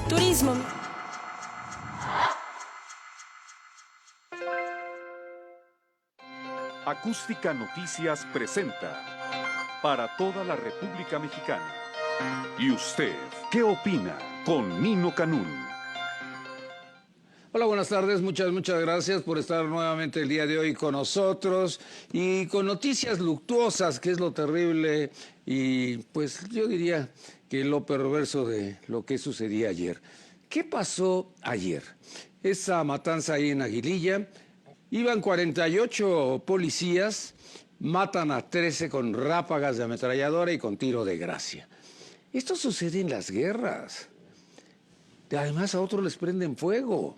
Turismo. Acústica Noticias presenta para toda la República Mexicana. ¿Y usted qué opina? Con Nino Canún. Hola, buenas tardes. Muchas gracias por estar nuevamente el día de hoy con nosotros y con noticias luctuosas, que es lo terrible y pues yo diría que lo perverso de lo que sucedía ayer. ¿Qué pasó ayer? Esa matanza ahí en Aguililla, iban 48 policías, matan a 13 con ráfagas de ametralladora y con tiro de gracia. Esto sucede en las guerras. Además a otros les prenden fuego,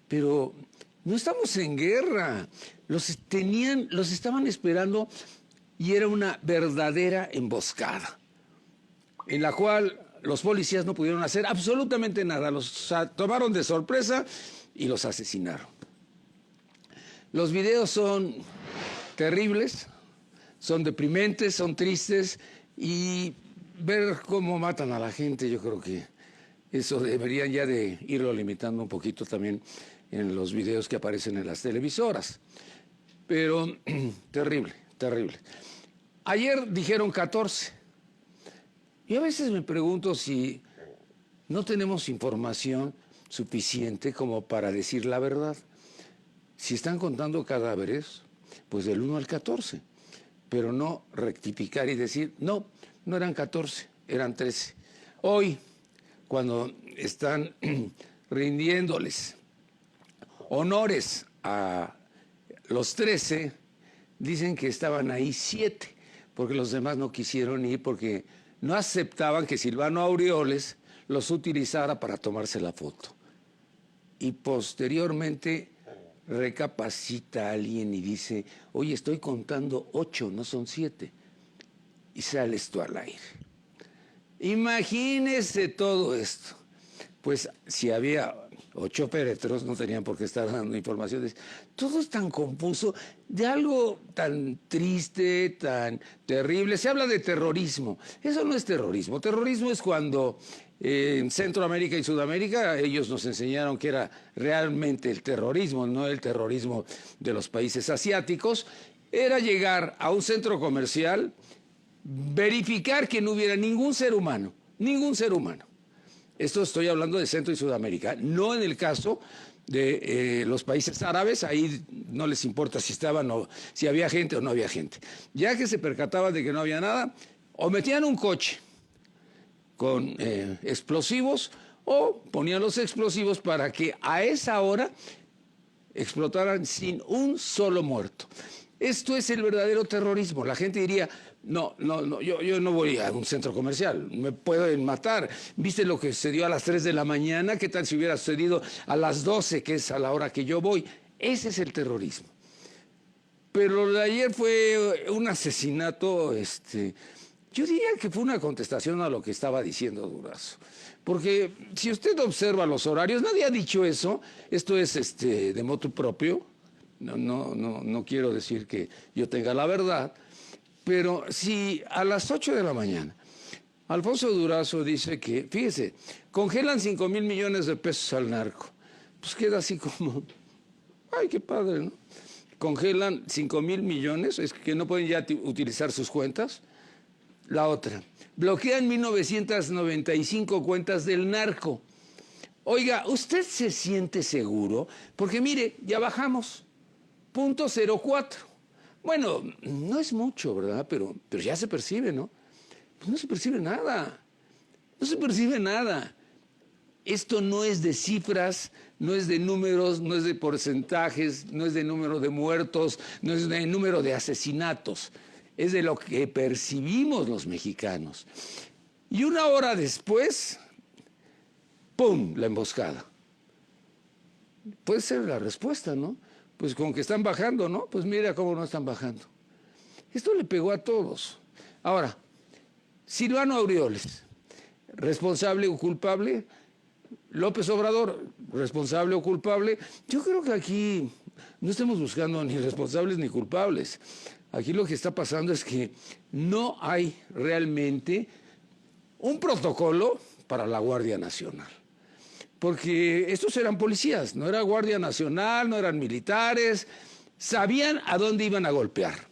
pero no estamos en guerra. Los estaban esperando y era una verdadera emboscada, en la cual los policías no pudieron hacer absolutamente nada. Los tomaron de sorpresa y los asesinaron. Los videos son terribles, son deprimentes, son tristes y ver cómo matan a la gente, yo creo que eso deberían ya de irlo limitando un poquito también en los videos que aparecen en las televisoras. Pero terrible, terrible. Ayer dijeron 14. Y a veces me pregunto si no tenemos información suficiente como para decir la verdad. Si están contando cadáveres, pues del 1 al 14. Pero no rectificar y decir, no eran 14, eran 13. Hoy, cuando están rindiéndoles honores a los 13, dicen que estaban ahí 7, porque los demás no quisieron ir, porque no aceptaban que Silvano Aureoles los utilizara para tomarse la foto. Y posteriormente recapacita a alguien y dice, oye, estoy contando 8, no son 7. Y sale esto al aire. Imagínese todo esto. Pues si había 8 féretros, no tenían por qué estar dando informaciones. Todo es tan confuso, de algo tan triste, tan terrible. Se habla de terrorismo. Eso no es terrorismo. Terrorismo es cuando en Centroamérica y Sudamérica ellos nos enseñaron que era realmente el terrorismo, no el terrorismo de los países asiáticos. Era llegar a un centro comercial, verificar que no hubiera ningún ser humano. Esto estoy hablando de Centro y Sudamérica, no en el caso de los países árabes. Ahí no les importa si estaban o si había gente o no había gente. Ya que se percataban de que no había nada, o metían un coche con explosivos o ponían los explosivos para que a esa hora explotaran sin un solo muerto. Esto es el verdadero terrorismo. La gente diría, no, yo no voy a un centro comercial, me pueden matar. ¿Viste lo que sucedió a las 3 de la mañana? ¿Qué tal si hubiera sucedido a las 12, que es a la hora que yo voy? Ese es el terrorismo. Pero lo de ayer fue un asesinato, yo diría que fue una contestación a lo que estaba diciendo Durazo. Porque si usted observa los horarios, nadie ha dicho eso. Esto es de motu propio. No quiero decir que yo tenga la verdad, pero si a las 8 de la mañana Alfonso Durazo dice que, fíjese, congelan 5,000 millones de pesos al narco, pues queda así como, ay, qué padre, ¿no? Congelan 5,000 millones, es que no pueden ya utilizar sus cuentas. La otra, bloquean 1,995 cuentas del narco. Oiga, ¿usted se siente seguro? Porque mire, ya bajamos. 0.04. Bueno, no es mucho, ¿verdad? Pero ya se percibe, ¿no? Pues no se percibe nada. No se percibe nada. Esto no es de cifras, no es de números, no es de porcentajes, no es de número de muertos, no es de número de asesinatos. Es de lo que percibimos los mexicanos. Y una hora después, ¡pum!, la emboscada. Puede ser la respuesta, ¿no? Pues con que están bajando, ¿no? Pues mira cómo no están bajando. Esto le pegó a todos. Ahora, Silvano Aureoles, responsable o culpable. López Obrador, responsable o culpable. Yo creo que aquí no estamos buscando ni responsables ni culpables. Aquí lo que está pasando es que no hay realmente un protocolo para la Guardia Nacional. porque estos eran policías, no era Guardia Nacional, no eran militares, sabían a dónde iban a golpear.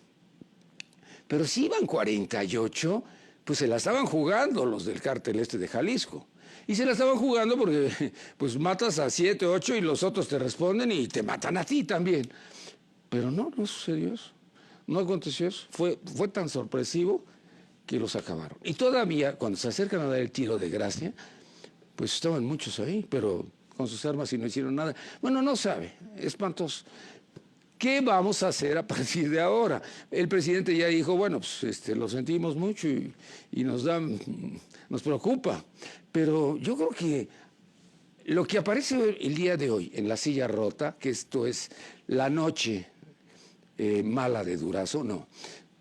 Pero si iban 48, pues se la estaban jugando los del cártel este de Jalisco. Y se la estaban jugando porque pues matas a 7, 8 y los otros te responden y te matan a ti también. Pero no sucedió eso. No aconteció eso. Fue tan sorpresivo que los acabaron. Y todavía, cuando se acercan a dar el tiro de gracia, pues estaban muchos ahí, pero con sus armas y no hicieron nada. Bueno, no sabe, espantoso. ¿Qué vamos a hacer a partir de ahora? El presidente ya dijo, bueno, pues lo sentimos mucho y nos preocupa. Pero yo creo que lo que aparece el día de hoy en la silla rota, que esto es la noche mala de Durazo, no.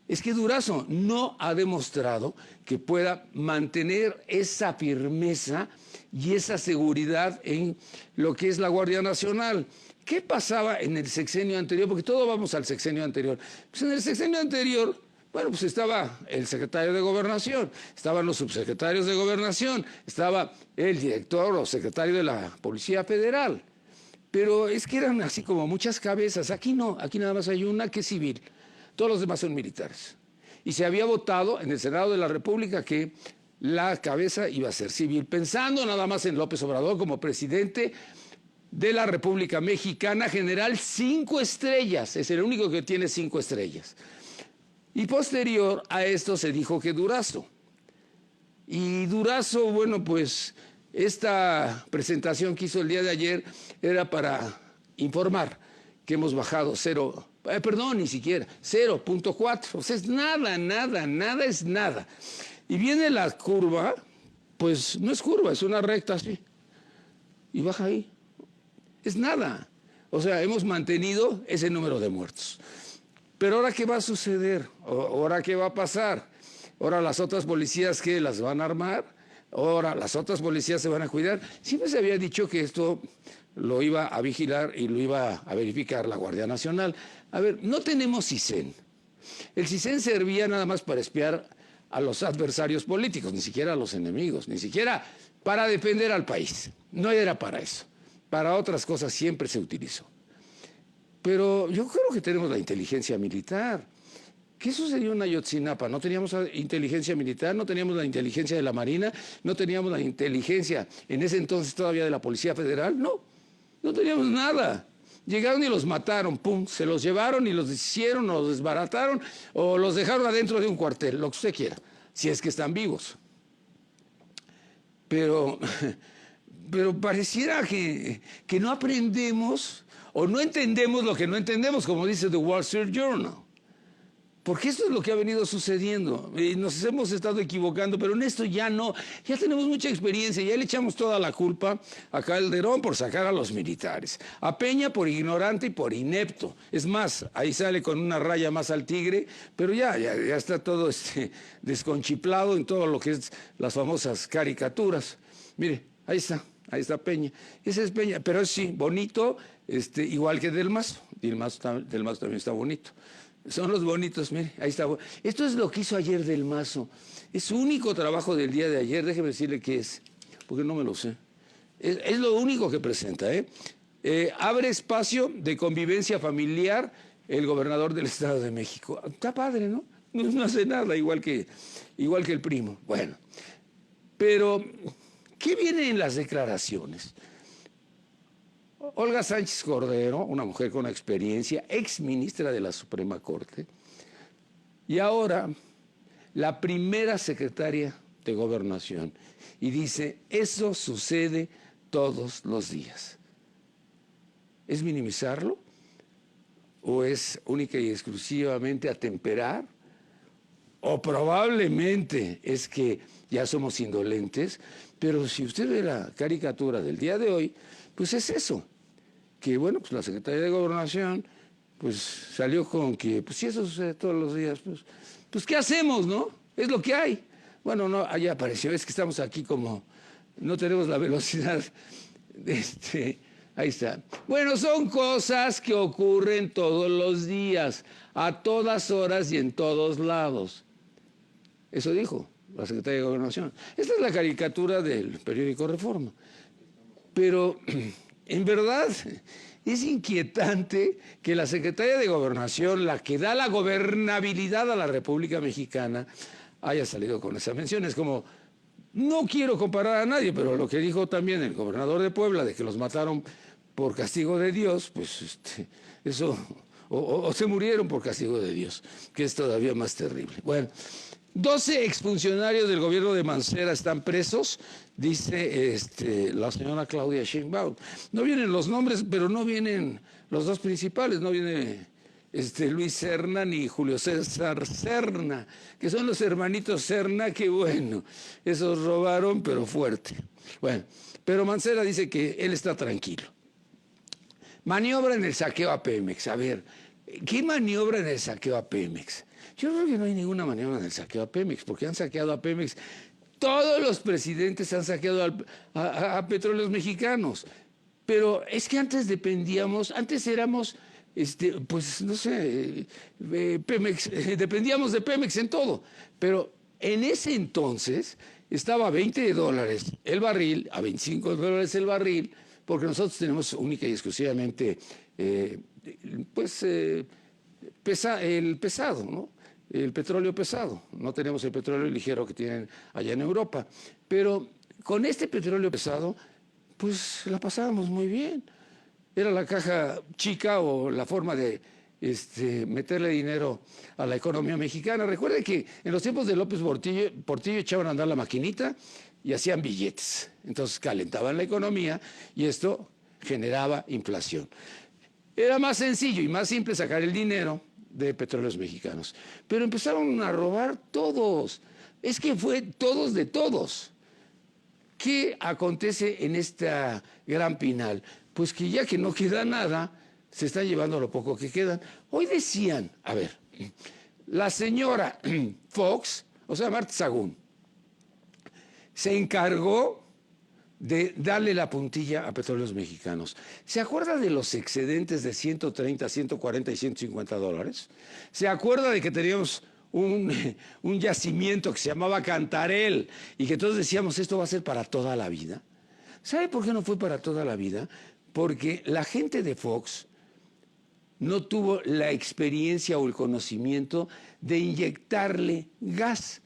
Es que Durazo no ha demostrado que pueda mantener esa firmeza y esa seguridad en lo que es la Guardia Nacional. ¿Qué pasaba en el sexenio anterior? Porque todos vamos al sexenio anterior. Pues en el sexenio anterior, bueno, pues estaba el secretario de Gobernación, estaban los subsecretarios de Gobernación, estaba el director o secretario de la Policía Federal. Pero es que eran así como muchas cabezas. Aquí no, aquí nada más hay una que es civil. Todos los demás son militares. Y se había votado en el Senado de la República que la cabeza iba a ser civil, pensando nada más en López Obrador como presidente de la República Mexicana, general 5 estrellas, es el único que tiene 5 estrellas. Y posterior a esto se dijo que Durazo. Y Durazo, bueno, pues esta presentación que hizo el día de ayer era para informar que hemos bajado 0.4, o sea, es nada es nada. Y viene la curva, pues no es curva, es una recta así, y baja ahí. Es nada. O sea, hemos mantenido ese número de muertos. Pero ahora, ¿qué va a suceder? ¿Ahora qué va a pasar? Ahora las otras policías, ¿qué? ¿Las van a armar? Ahora las otras policías se van a cuidar. Siempre se había dicho que esto lo iba a vigilar y lo iba a verificar la Guardia Nacional. A ver, no tenemos CISEN. El CISEN servía nada más para espiar a los adversarios políticos, ni siquiera a los enemigos, ni siquiera para defender al país. No era para eso. Para otras cosas siempre se utilizó. Pero yo creo que tenemos la inteligencia militar. ¿Qué sucedió en Ayotzinapa? ¿No teníamos inteligencia militar? ¿No teníamos la inteligencia de la Marina? ¿No teníamos la inteligencia en ese entonces todavía de la Policía Federal? No teníamos nada. Llegaron y los mataron, pum, se los llevaron y los deshicieron o los desbarataron o los dejaron adentro de un cuartel, lo que usted quiera, si es que están vivos. Pero pareciera que no aprendemos o no entendemos lo que no entendemos, como dice The Wall Street Journal. Porque esto es lo que ha venido sucediendo. Nos hemos estado equivocando, pero en esto ya no. Ya tenemos mucha experiencia, ya le echamos toda la culpa a Calderón por sacar a los militares, a Peña por ignorante y por inepto. Es más, ahí sale con una raya más al tigre, pero ya está todo desconchiplado en todo lo que es las famosas caricaturas. Mire, ahí está Peña. Ese es Peña, pero sí, bonito, igual que Del Mazo. Del Mazo también está bonito. Son los bonitos, mire, ahí está. Esto es lo que hizo ayer Del Mazo. Es su único trabajo del día de ayer, déjeme decirle qué es, porque no me lo sé. Es lo único que presenta, abre espacio de convivencia familiar el gobernador del Estado de México. Está padre, ¿no? No hace nada, igual que el primo. Bueno, pero ¿qué viene en las declaraciones? Olga Sánchez Cordero, una mujer con experiencia, ex ministra de la Suprema Corte, y ahora la primera secretaria de Gobernación, y dice, eso sucede todos los días. ¿Es minimizarlo? ¿O es única y exclusivamente atemperar? ¿O probablemente es que ya somos indolentes? Pero si usted ve la caricatura del día de hoy, pues es eso. Que bueno, pues la Secretaría de Gobernación pues salió con que, pues si eso sucede todos los días, pues ¿qué hacemos, no? Es lo que hay. Bueno, no, allá apareció, es que estamos aquí como, no tenemos la velocidad, ahí está. Bueno, son cosas que ocurren todos los días, a todas horas y en todos lados. Eso dijo la Secretaría de Gobernación. Esta es la caricatura del periódico Reforma. pero en verdad es inquietante que la Secretaría de Gobernación, la que da la gobernabilidad a la República Mexicana, haya salido con esa mención. Es como, no quiero comparar a nadie, pero lo que dijo también el gobernador de Puebla, de que los mataron por castigo de Dios, pues eso, o se murieron por castigo de Dios, que es todavía más terrible. Bueno, 12 exfuncionarios del gobierno de Mancera están presos, dice la señora Claudia Sheinbaum. No vienen los nombres, pero no vienen los dos principales, no viene Luis Serna ni Julio César Serna, que son los hermanitos Serna, que bueno, esos robaron, pero fuerte. Bueno, pero Mancera dice que él está tranquilo. Maniobra en el saqueo a Pemex. A ver, ¿qué maniobra en el saqueo a Pemex? Yo creo que no hay ninguna maniobra en el saqueo a Pemex, porque han saqueado a Pemex. Todos los presidentes han saqueado a Petróleos Mexicanos. Pero es que antes éramos, pues no sé, Pemex, dependíamos de Pemex en todo. Pero en ese entonces estaba a $20 el barril, a $25 el barril, porque nosotros tenemos única y exclusivamente, el pesado, ¿no? El petróleo pesado. No tenemos el petróleo ligero que tienen allá en Europa. Pero con este petróleo pesado, pues la pasábamos muy bien. Era la caja chica o la forma de meterle dinero a la economía mexicana. Recuerde que en los tiempos de López Portillo echaban a andar la maquinita y hacían billetes. Entonces calentaban la economía y esto generaba inflación. Era más sencillo y más simple sacar el dinero de Petróleos Mexicanos. Pero empezaron a robar todos. Es que fue todos de todos. ¿Qué acontece en esta gran pinal? Pues que ya que no queda nada, se está llevando lo poco que quedan. Hoy decían, a ver, la señora Fox, o sea, Marta Sagún, se encargó de darle la puntilla a Petróleos Mexicanos. ¿Se acuerda de los excedentes de 130, 140 y $150? ¿Se acuerda de que teníamos un yacimiento que se llamaba Cantarell y que todos decíamos esto va a ser para toda la vida? ¿Sabe por qué no fue para toda la vida? Porque la gente de Fox no tuvo la experiencia o el conocimiento de inyectarle gas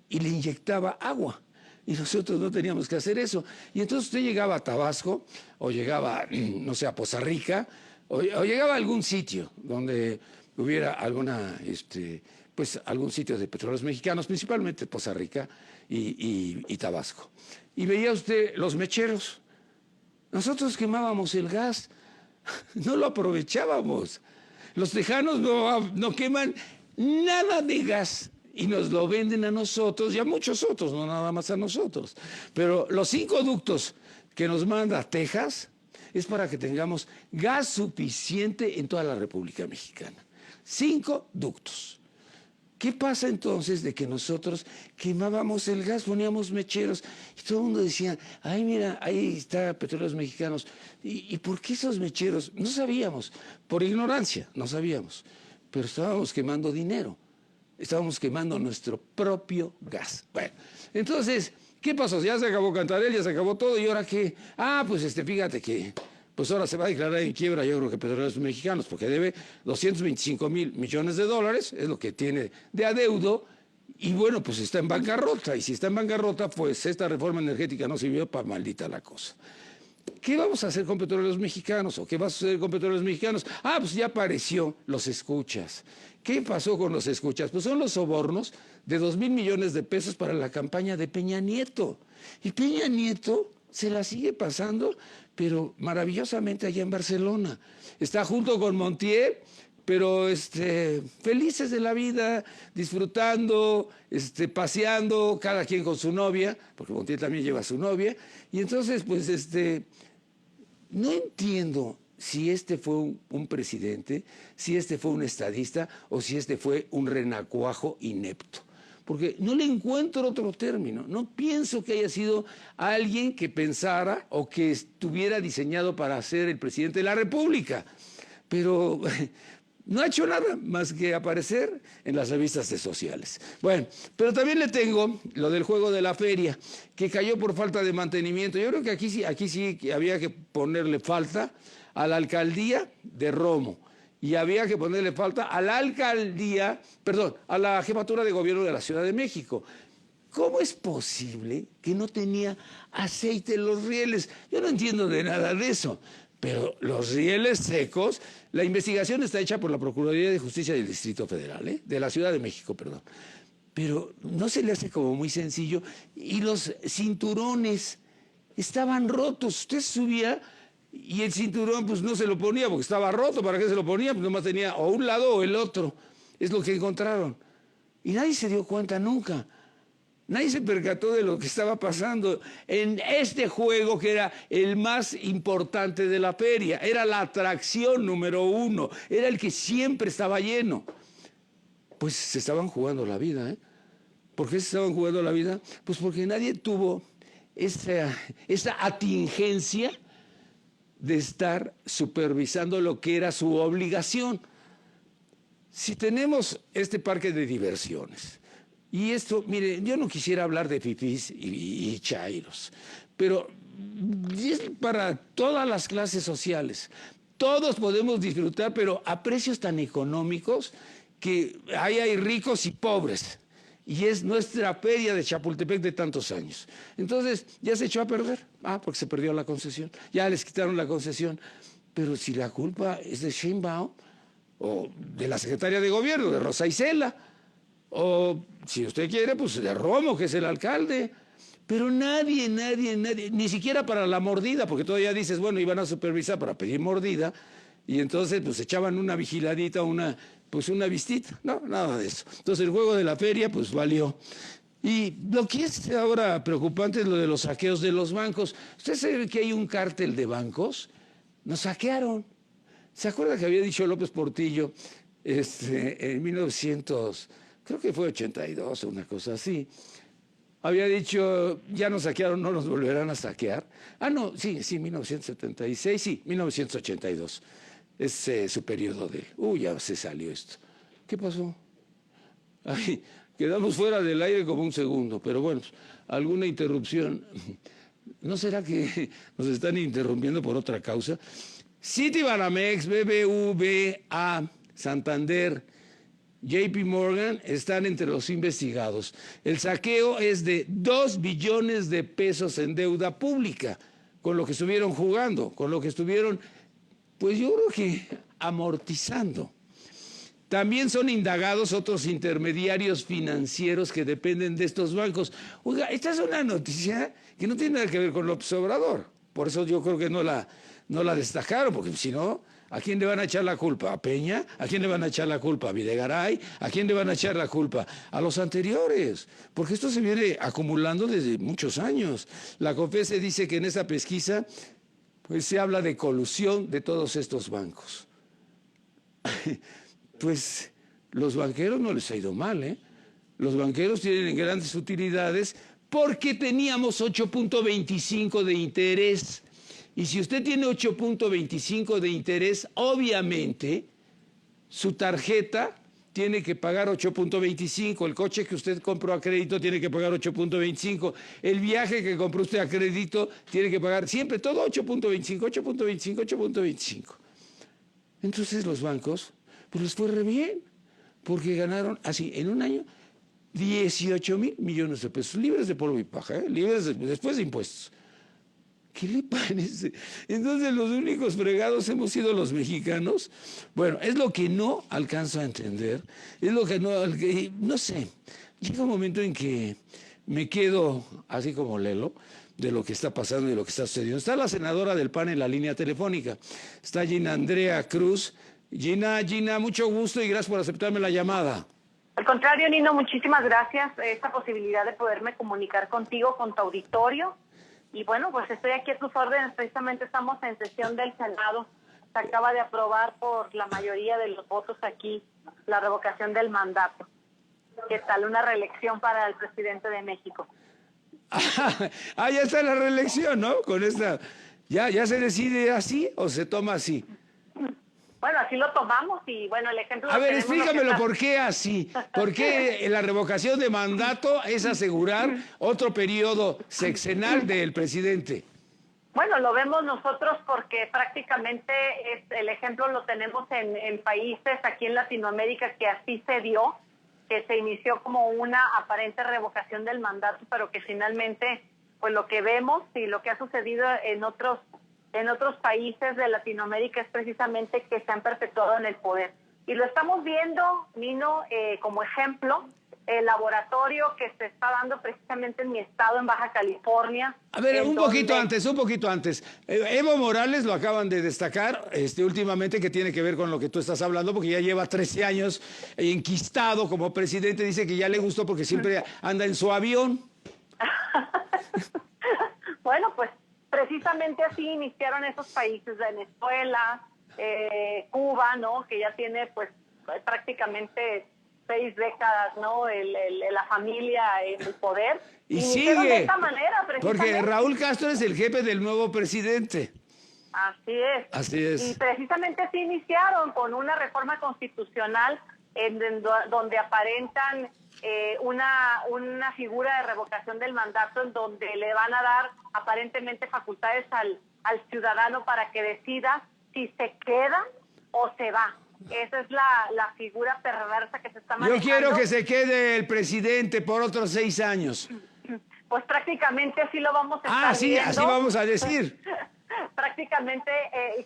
y le inyectaba agua. Y nosotros no teníamos que hacer eso. Y entonces usted llegaba a Tabasco, o llegaba, no sé, a Poza Rica, o llegaba a algún sitio donde hubiera pues algún sitio de Petróleos Mexicanos, principalmente Poza Rica y Tabasco. Y veía usted los mecheros. Nosotros quemábamos el gas, no lo aprovechábamos. Los tejanos no queman nada de gas. Y nos lo venden a nosotros y a muchos otros, no nada más a nosotros. Pero los 5 ductos que nos manda Texas es para que tengamos gas suficiente en toda la República Mexicana. 5 ductos. ¿Qué pasa entonces de que nosotros quemábamos el gas, poníamos mecheros y todo el mundo decía, ay mira, ahí está Petróleos Mexicanos? ¿Y por qué esos mecheros? No sabíamos, por ignorancia, no sabíamos, pero estábamos quemando dinero. Estábamos quemando nuestro propio gas. Bueno, entonces, ¿qué pasó? Ya se acabó Cantarell, ya se acabó todo, ¿y ahora qué? Pues fíjate que, pues ahora se va a declarar en quiebra, yo creo que Petróleos Mexicanos, porque debe $225,000 millones, es lo que tiene de adeudo, y bueno, pues está en bancarrota, y si está en bancarrota, pues esta reforma energética no sirvió para maldita la cosa. ¿Qué vamos a hacer con Petróleos Mexicanos? ¿O qué va a suceder con Petróleos Mexicanos? Pues ya apareció los escuchas. ¿Qué pasó con los escuchas? Pues son los sobornos de $2,000 millones para la campaña de Peña Nieto. Y Peña Nieto se la sigue pasando, pero maravillosamente allá en Barcelona. Está junto con Montiel, pero felices de la vida, disfrutando, paseando, cada quien con su novia, porque Montiel también lleva a su novia. Y entonces, pues, no entiendo si fue un presidente, si fue un estadista o si fue un renacuajo inepto. Porque no le encuentro otro término. No pienso que haya sido alguien que pensara o que estuviera diseñado para ser el presidente de la República. Pero No ha hecho nada más que aparecer en las revistas sociales. Bueno, pero también le tengo lo del juego de la feria, que cayó por falta de mantenimiento. Yo creo que aquí sí había que ponerle falta a la alcaldía de Romo y había que ponerle falta a la a la jefatura de gobierno de la Ciudad de México. ¿Cómo es posible que no tenía aceite en los rieles? Yo no entiendo de nada de eso. Pero los rieles secos, la investigación está hecha por la Procuraduría de Justicia del Distrito Federal, de la Ciudad de México, perdón. Pero no se le hace como muy sencillo. Y los cinturones estaban rotos. Usted subía y el cinturón pues no se lo ponía porque estaba roto. ¿Para qué se lo ponía? Pues nomás tenía o un lado o el otro. Es lo que encontraron. Y nadie se dio cuenta nunca. Nadie se percató de lo que estaba pasando en este juego que era el más importante de la feria. Era la atracción número 1, era el que siempre estaba lleno. Pues se estaban jugando la vida, ¿eh? ¿Por qué se estaban jugando la vida? Pues porque nadie tuvo esa atingencia de estar supervisando lo que era su obligación. Si tenemos este parque de diversiones, y esto, mire, yo no quisiera hablar de fifís y chairos, pero es para todas las clases sociales. Todos podemos disfrutar, pero a precios tan económicos que ahí hay ricos y pobres. Y es nuestra feria de Chapultepec de tantos años. Entonces, ya se echó a perder. Porque se perdió la concesión. Ya les quitaron la concesión. Pero si la culpa es de Sheinbaum, o de la secretaria de gobierno, de Rosa Isela, o si usted quiere, pues de Romo, que es el alcalde. Pero nadie, ni siquiera para la mordida, porque todavía dices, bueno, iban a supervisar para pedir mordida, y entonces pues echaban una vigiladita, una vistita. No, nada de eso. Entonces el juego de la feria pues valió. Y lo que es ahora preocupante es lo de los saqueos de los bancos. ¿Usted sabe que hay un cártel de bancos? Nos saquearon. ¿Se acuerda que había dicho López Portillo en 1900, creo que fue 82 o una cosa así? Había dicho, ya nos saquearon, no nos volverán a saquear. No, sí, 1976, sí, 1982. Es su periodo de él. Ya se salió esto. ¿Qué pasó? Ay, quedamos fuera del aire como un segundo, pero bueno, alguna interrupción. ¿No será que nos están interrumpiendo por otra causa? Citibanamex, BBVA, Santander, JP Morgan están entre los investigados. El saqueo es de 2 billones de pesos en deuda pública, con lo que estuvieron jugando, con lo que estuvieron, pues yo creo que amortizando. También son indagados otros intermediarios financieros que dependen de estos bancos. Oiga, esta es una noticia que no tiene nada que ver con López Obrador. Por eso yo creo que no la destacaron, porque si no, ¿a quién le van a echar la culpa? ¿A Peña? ¿A quién le van a echar la culpa? ¿A Videgaray? ¿A quién le van a echar la culpa? A los anteriores, porque esto se viene acumulando desde muchos años. La COFESE dice que en esa pesquisa pues se habla de colusión de todos estos bancos. Pues los banqueros no les ha ido mal, ¿eh? Los banqueros tienen grandes utilidades porque teníamos 8.25 de interés. Y si usted tiene 8.25 de interés, obviamente su tarjeta tiene que pagar 8.25, el coche que usted compró a crédito tiene que pagar 8.25, el viaje que compró usted a crédito tiene que pagar siempre todo 8.25, 8.25, 8.25. Entonces los bancos, pues les fue re bien, porque ganaron así en un año 18,000 millones de pesos, libres de polvo y paja, libres después de impuestos. ¿Qué le parece? Entonces los únicos fregados hemos sido los mexicanos. Bueno, es lo que no alcanzo a entender, es lo que no sé, llega un momento en que me quedo así como Lelo de lo que está pasando y de lo que está sucediendo. Está la senadora del PAN en la línea telefónica, está Gina Andrea Cruz. Gina, mucho gusto y gracias por aceptarme la llamada. Al contrario, Nino, muchísimas gracias. Esta posibilidad de poderme comunicar contigo, con tu auditorio. Y bueno, pues estoy aquí a tus órdenes. Precisamente estamos en sesión del Senado. Se acaba de aprobar por la mayoría de los votos aquí la revocación del mandato. ¿Qué tal? Una reelección para el presidente de México. Ya está la reelección, ¿no? Con esta, ¿ya se decide así o se toma así? Bueno, así lo tomamos y bueno, el ejemplo... A ver, tenemos explícamelo, lo que ¿por qué así? ¿Por qué la revocación de mandato es asegurar otro periodo sexenal del presidente? Bueno, lo vemos nosotros porque prácticamente el ejemplo lo tenemos en países aquí en Latinoamérica que así se dio, que se inició como una aparente revocación del mandato, pero que finalmente, pues lo que vemos y lo que ha sucedido en otros países de Latinoamérica es precisamente que se han perpetuado en el poder. Y lo estamos viendo, Nino, como ejemplo, el laboratorio que se está dando precisamente en mi estado, en Baja California. A ver, un poquito antes. Evo Morales lo acaban de destacar últimamente, que tiene que ver con lo que tú estás hablando, porque ya lleva 13 años enquistado como presidente. Dice que ya le gustó porque siempre anda en su avión. Bueno, pues precisamente así iniciaron esos países, Venezuela, Cuba, ¿no? Que ya tiene pues prácticamente 6 décadas, ¿no? La familia en el poder. Y sigue sigue, de esta manera, porque Raúl Castro es el jefe del nuevo presidente. Así es. Así es. Y precisamente así iniciaron con una reforma constitucional donde aparentan una figura de revocación del mandato en donde le van a dar aparentemente facultades al ciudadano para que decida si se queda o se va. Esa es la figura perversa que se está manejando. Yo quiero que se quede el presidente por otros 6 años. Pues prácticamente así lo vamos a estar sí, viendo. así vamos a decir. Prácticamente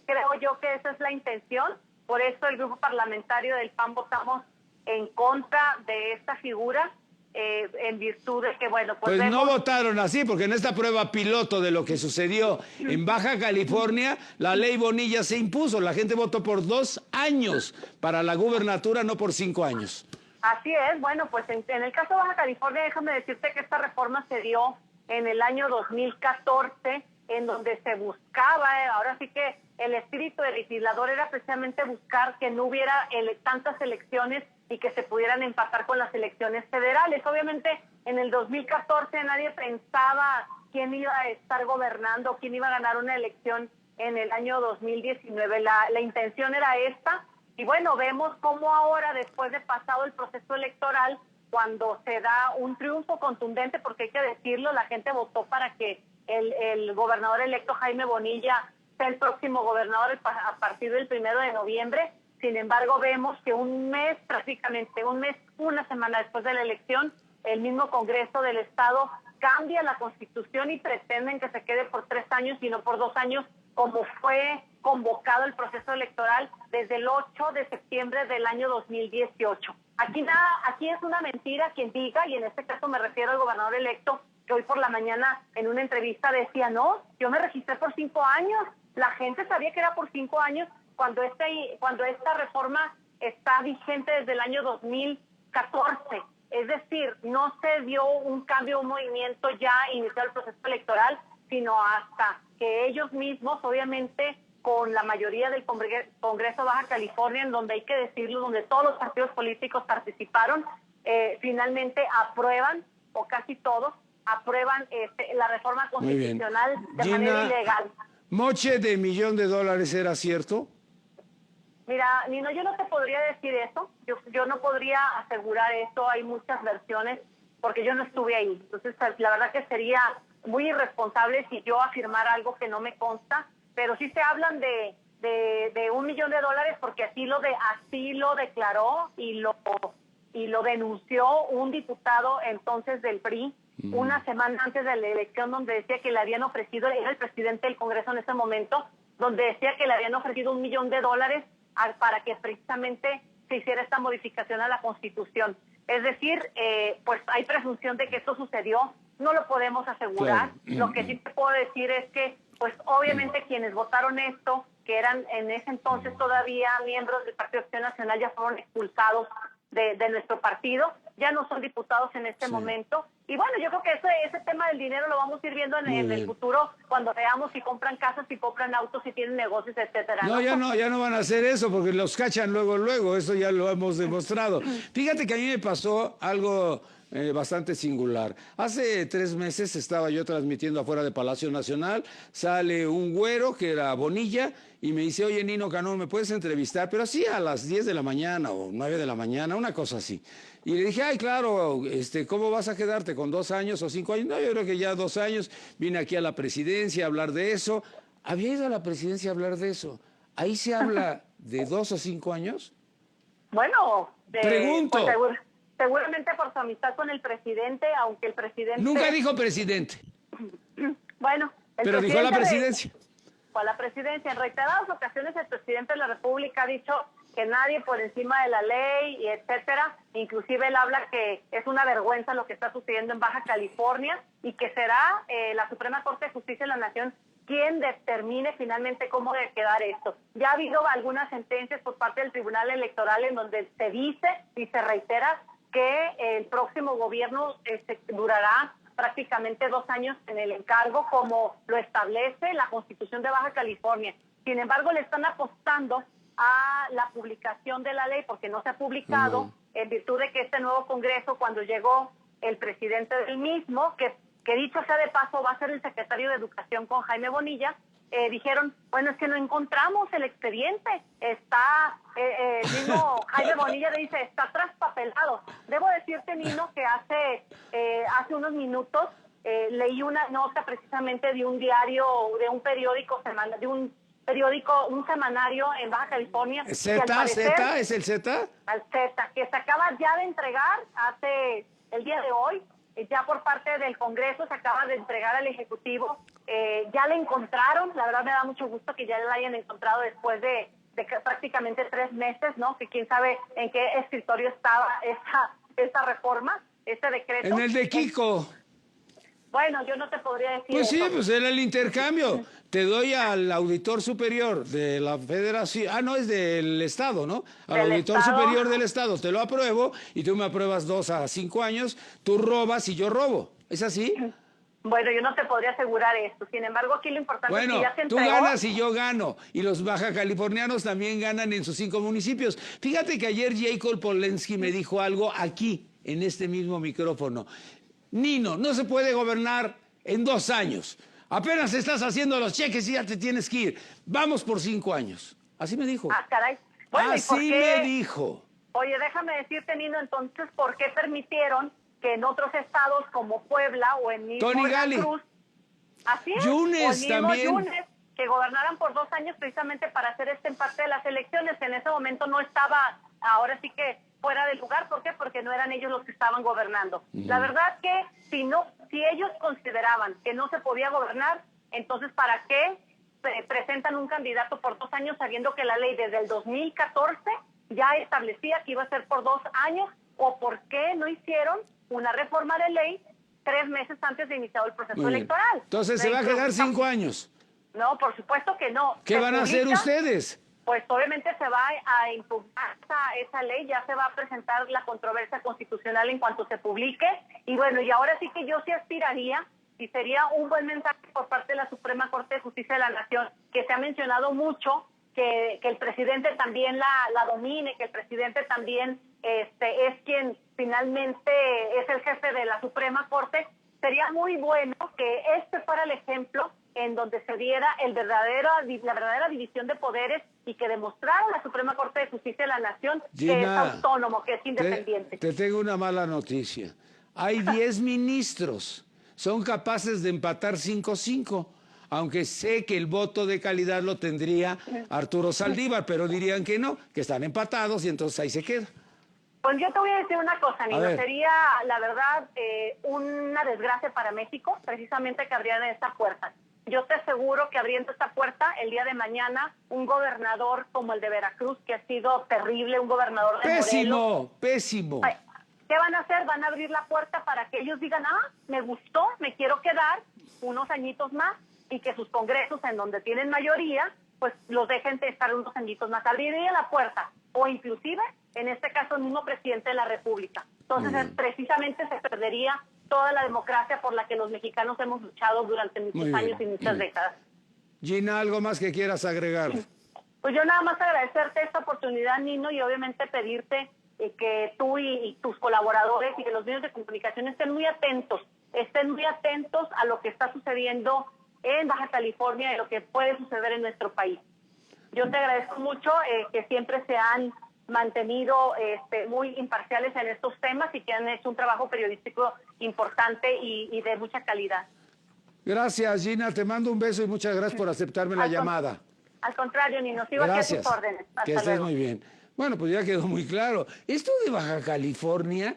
creo yo que esa es la intención. Por eso el grupo parlamentario del PAN votamos en contra de esta figura, en virtud de que, bueno, pues no votaron así, porque en esta prueba piloto de lo que sucedió en Baja California, la ley Bonilla se impuso. La gente votó por 2 años para la gubernatura, no por 5 años. Así es. Bueno, pues en el caso de Baja California, déjame decirte que esta reforma se dio en el año 2014, en donde se buscaba, ahora sí que el espíritu del legislador era precisamente buscar que no hubiera tantas elecciones y que se pudieran empatar con las elecciones federales. Obviamente, en el 2014 nadie pensaba quién iba a estar gobernando, quién iba a ganar una elección en el año 2019. La intención era esta, y bueno, vemos cómo ahora, después de pasado el proceso electoral, cuando se da un triunfo contundente, porque hay que decirlo, la gente votó para que el gobernador electo Jaime Bonilla sea el próximo gobernador a partir del 1 de noviembre. Sin embargo, vemos que una semana después de la elección, el mismo Congreso del Estado cambia la Constitución y pretenden que se quede por 3 años y no por 2 años, como fue convocado el proceso electoral desde el 8 de septiembre del año 2018. Aquí es una mentira quien diga, y en este caso me refiero al gobernador electo, que hoy por la mañana en una entrevista decía, no, yo me registré por 5 años. La gente sabía que era por 5 años cuando esta reforma está vigente desde el año 2014. Es decir, no se dio un cambio, un movimiento ya iniciado el proceso electoral, sino hasta que ellos mismos, obviamente, con la mayoría del Congreso de Baja California, en donde hay que decirlo, donde todos los partidos políticos participaron, finalmente aprueban, o casi todos, aprueban la reforma constitucional de manera ilegal. ¿Moche de $1 millón era cierto? Mira, Nino, yo no te podría decir eso. Yo no podría asegurar eso. Hay muchas versiones porque yo no estuve ahí. Entonces, la verdad que sería muy irresponsable si yo afirmara algo que no me consta. Pero sí se hablan de $1 millón porque así lo declaró y lo denunció un diputado entonces del PRI una semana antes de la elección, donde decía que le habían ofrecido, era el presidente del Congreso en ese momento, donde decía que le habían ofrecido $1 millón para que precisamente se hiciera esta modificación a la Constitución. Es decir, pues hay presunción de que esto sucedió, no lo podemos asegurar. Claro. Lo que sí te puedo decir es que, pues obviamente quienes votaron esto, que eran en ese entonces todavía miembros del Partido Acción Nacional, ya fueron expulsados de nuestro partido, ya no son diputados en este momento. Y bueno, yo creo que ese tema del dinero lo vamos a ir viendo en el futuro, cuando veamos si compran casas, si compran autos, si tienen negocios, etcétera. No, ya no van a hacer eso, porque los cachan luego, eso ya lo hemos demostrado. Fíjate que a mí me pasó algo bastante singular. Hace 3 meses estaba yo transmitiendo afuera de Palacio Nacional, sale un güero que era Bonilla y me dice, oye Nino Canún, ¿me puedes entrevistar? Pero así a las 10 de la mañana o 9 de la mañana, una cosa así. Y le dije, ay, claro, ¿cómo vas a quedarte? ¿Con 2 años o 5 años? No, yo creo que ya 2 años. Vine aquí a la presidencia a hablar de eso. Había ido a la presidencia a hablar de eso. ¿Ahí se habla de 2 o 5 años? Bueno, Pregunto. Pues seguramente por su amistad con el presidente, aunque el presidente... Nunca dijo presidente. Bueno, pero dijo a la presidencia. A la presidencia. En reiteradas ocasiones el presidente de la República ha dicho que nadie por encima de la ley, y etcétera. Inclusive él habla que es una vergüenza lo que está sucediendo en Baja California y que será la Suprema Corte de Justicia de la Nación quien determine finalmente cómo debe quedar esto. Ya ha habido algunas sentencias por parte del Tribunal Electoral en donde se dice y se reitera que el próximo gobierno durará prácticamente 2 años en el encargo, como lo establece la Constitución de Baja California. Sin embargo, le están apostando a la publicación de la ley porque no se ha publicado en virtud de que este nuevo Congreso, cuando llegó el presidente del mismo, que dicho sea de paso va a ser el secretario de Educación con Jaime Bonilla, dijeron, bueno, es que no encontramos el expediente, está, el mismo Jaime Bonilla le dice, está traspapelado. Debo decirte, Nino, que hace unos minutos leí una nota precisamente de un diario, de un periódico semanal, un semanario en Baja California. ¿Z? ¿Es el Z? Al Z, que se acaba ya de entregar hace el día de hoy, ya por parte del Congreso se acaba de entregar al Ejecutivo. Ya le encontraron, la verdad me da mucho gusto que ya la hayan encontrado después de prácticamente 3 meses, ¿no? Que quién sabe en qué escritorio estaba esta reforma, este decreto. En el de Kiko. Bueno, yo no te podría decir Pues sí, eso. pues era el intercambio. Te doy al auditor superior de la federación. No, es del Estado, ¿no? Al auditor superior del Estado. Te lo apruebo y tú me apruebas 2 a 5 años. Tú robas y yo robo. ¿Es así? Bueno, yo no te podría asegurar esto. Sin embargo, aquí lo importante es que ya se entregó. Tú ganas y yo gano. Y los baja californianos también ganan en sus 5 municipios. Fíjate que ayer Jacob Polensky me dijo algo aquí, en este mismo micrófono. Nino, no se puede gobernar en 2 años. Apenas estás haciendo los cheques y ya te tienes que ir. Vamos por 5 años. Así me dijo. Ah, caray. Bueno, así me dijo. Oye, déjame decirte, Nino, entonces, ¿por qué permitieron que en otros estados como Puebla o en mismo Tony Gali. Veracruz, así es, Yunes también, Yunes, que gobernaran por 2 años precisamente para hacer este empate de las elecciones? En ese momento no estaba, ahora sí que fuera del lugar. ¿Por qué? Porque no eran ellos los que estaban gobernando. La verdad que si ellos consideraban que no se podía gobernar, entonces ¿para qué presentan un candidato por 2 años sabiendo que la ley desde el 2014 ya establecía que iba a ser por 2 años? ¿O por qué no hicieron una reforma de ley 3 meses antes de iniciar el proceso electoral? Entonces se va a quedar 5 años. No, por supuesto que no. ¿Qué van a hacer ustedes? Pues obviamente se va a impugnar esa ley, ya se va a presentar la controversia constitucional en cuanto se publique. Y bueno, y ahora sí que yo sí aspiraría, y sería un buen mensaje por parte de la Suprema Corte de Justicia de la Nación, que se ha mencionado mucho, que el presidente también la domine, que el presidente también es quien finalmente es el jefe de la Suprema Corte. Sería muy bueno que fuera el ejemplo en donde se diera la verdadera división de poderes y que demostrara la Suprema Corte de Justicia de la Nación que es autónomo, que es independiente. Te tengo una mala noticia. Hay 10 ministros. Son capaces de empatar 5-5. Aunque sé que el voto de calidad lo tendría Arturo Saldívar, pero dirían que no, que están empatados y entonces ahí se queda. Pues yo te voy a decir una cosa, Nino. Sería, la verdad, una desgracia para México, precisamente que abrieran esta puerta. Yo te aseguro que abriendo esta puerta, el día de mañana, un gobernador como el de Veracruz, que ha sido terrible, un gobernador de Morelos, pésimo. ¿Qué van a hacer? Van a abrir la puerta para que ellos digan, me gustó, me quiero quedar unos añitos más, y que sus congresos, en donde tienen mayoría, pues los dejen de estar unos añitos más. Abriría la puerta, o inclusive, en este caso, el mismo presidente de la República. Entonces, precisamente se perdería toda la democracia por la que los mexicanos hemos luchado durante muchos años y muchas décadas. Gina, ¿algo más que quieras agregar? Pues yo nada más agradecerte esta oportunidad, Nino, y obviamente pedirte que tú y tus colaboradores y que los medios de comunicación estén muy atentos a lo que está sucediendo en Baja California y lo que puede suceder en nuestro país. Yo te agradezco mucho que siempre se han mantenido muy imparciales en estos temas y que han hecho un trabajo periodístico importante y de mucha calidad. Gracias, Gina. Te mando un beso y muchas gracias por aceptarme la llamada. Al contrario, Nino, sigo aquí a tus órdenes. Hasta que estés luego. muy bien. Bueno, pues ya quedó muy claro. Esto de Baja California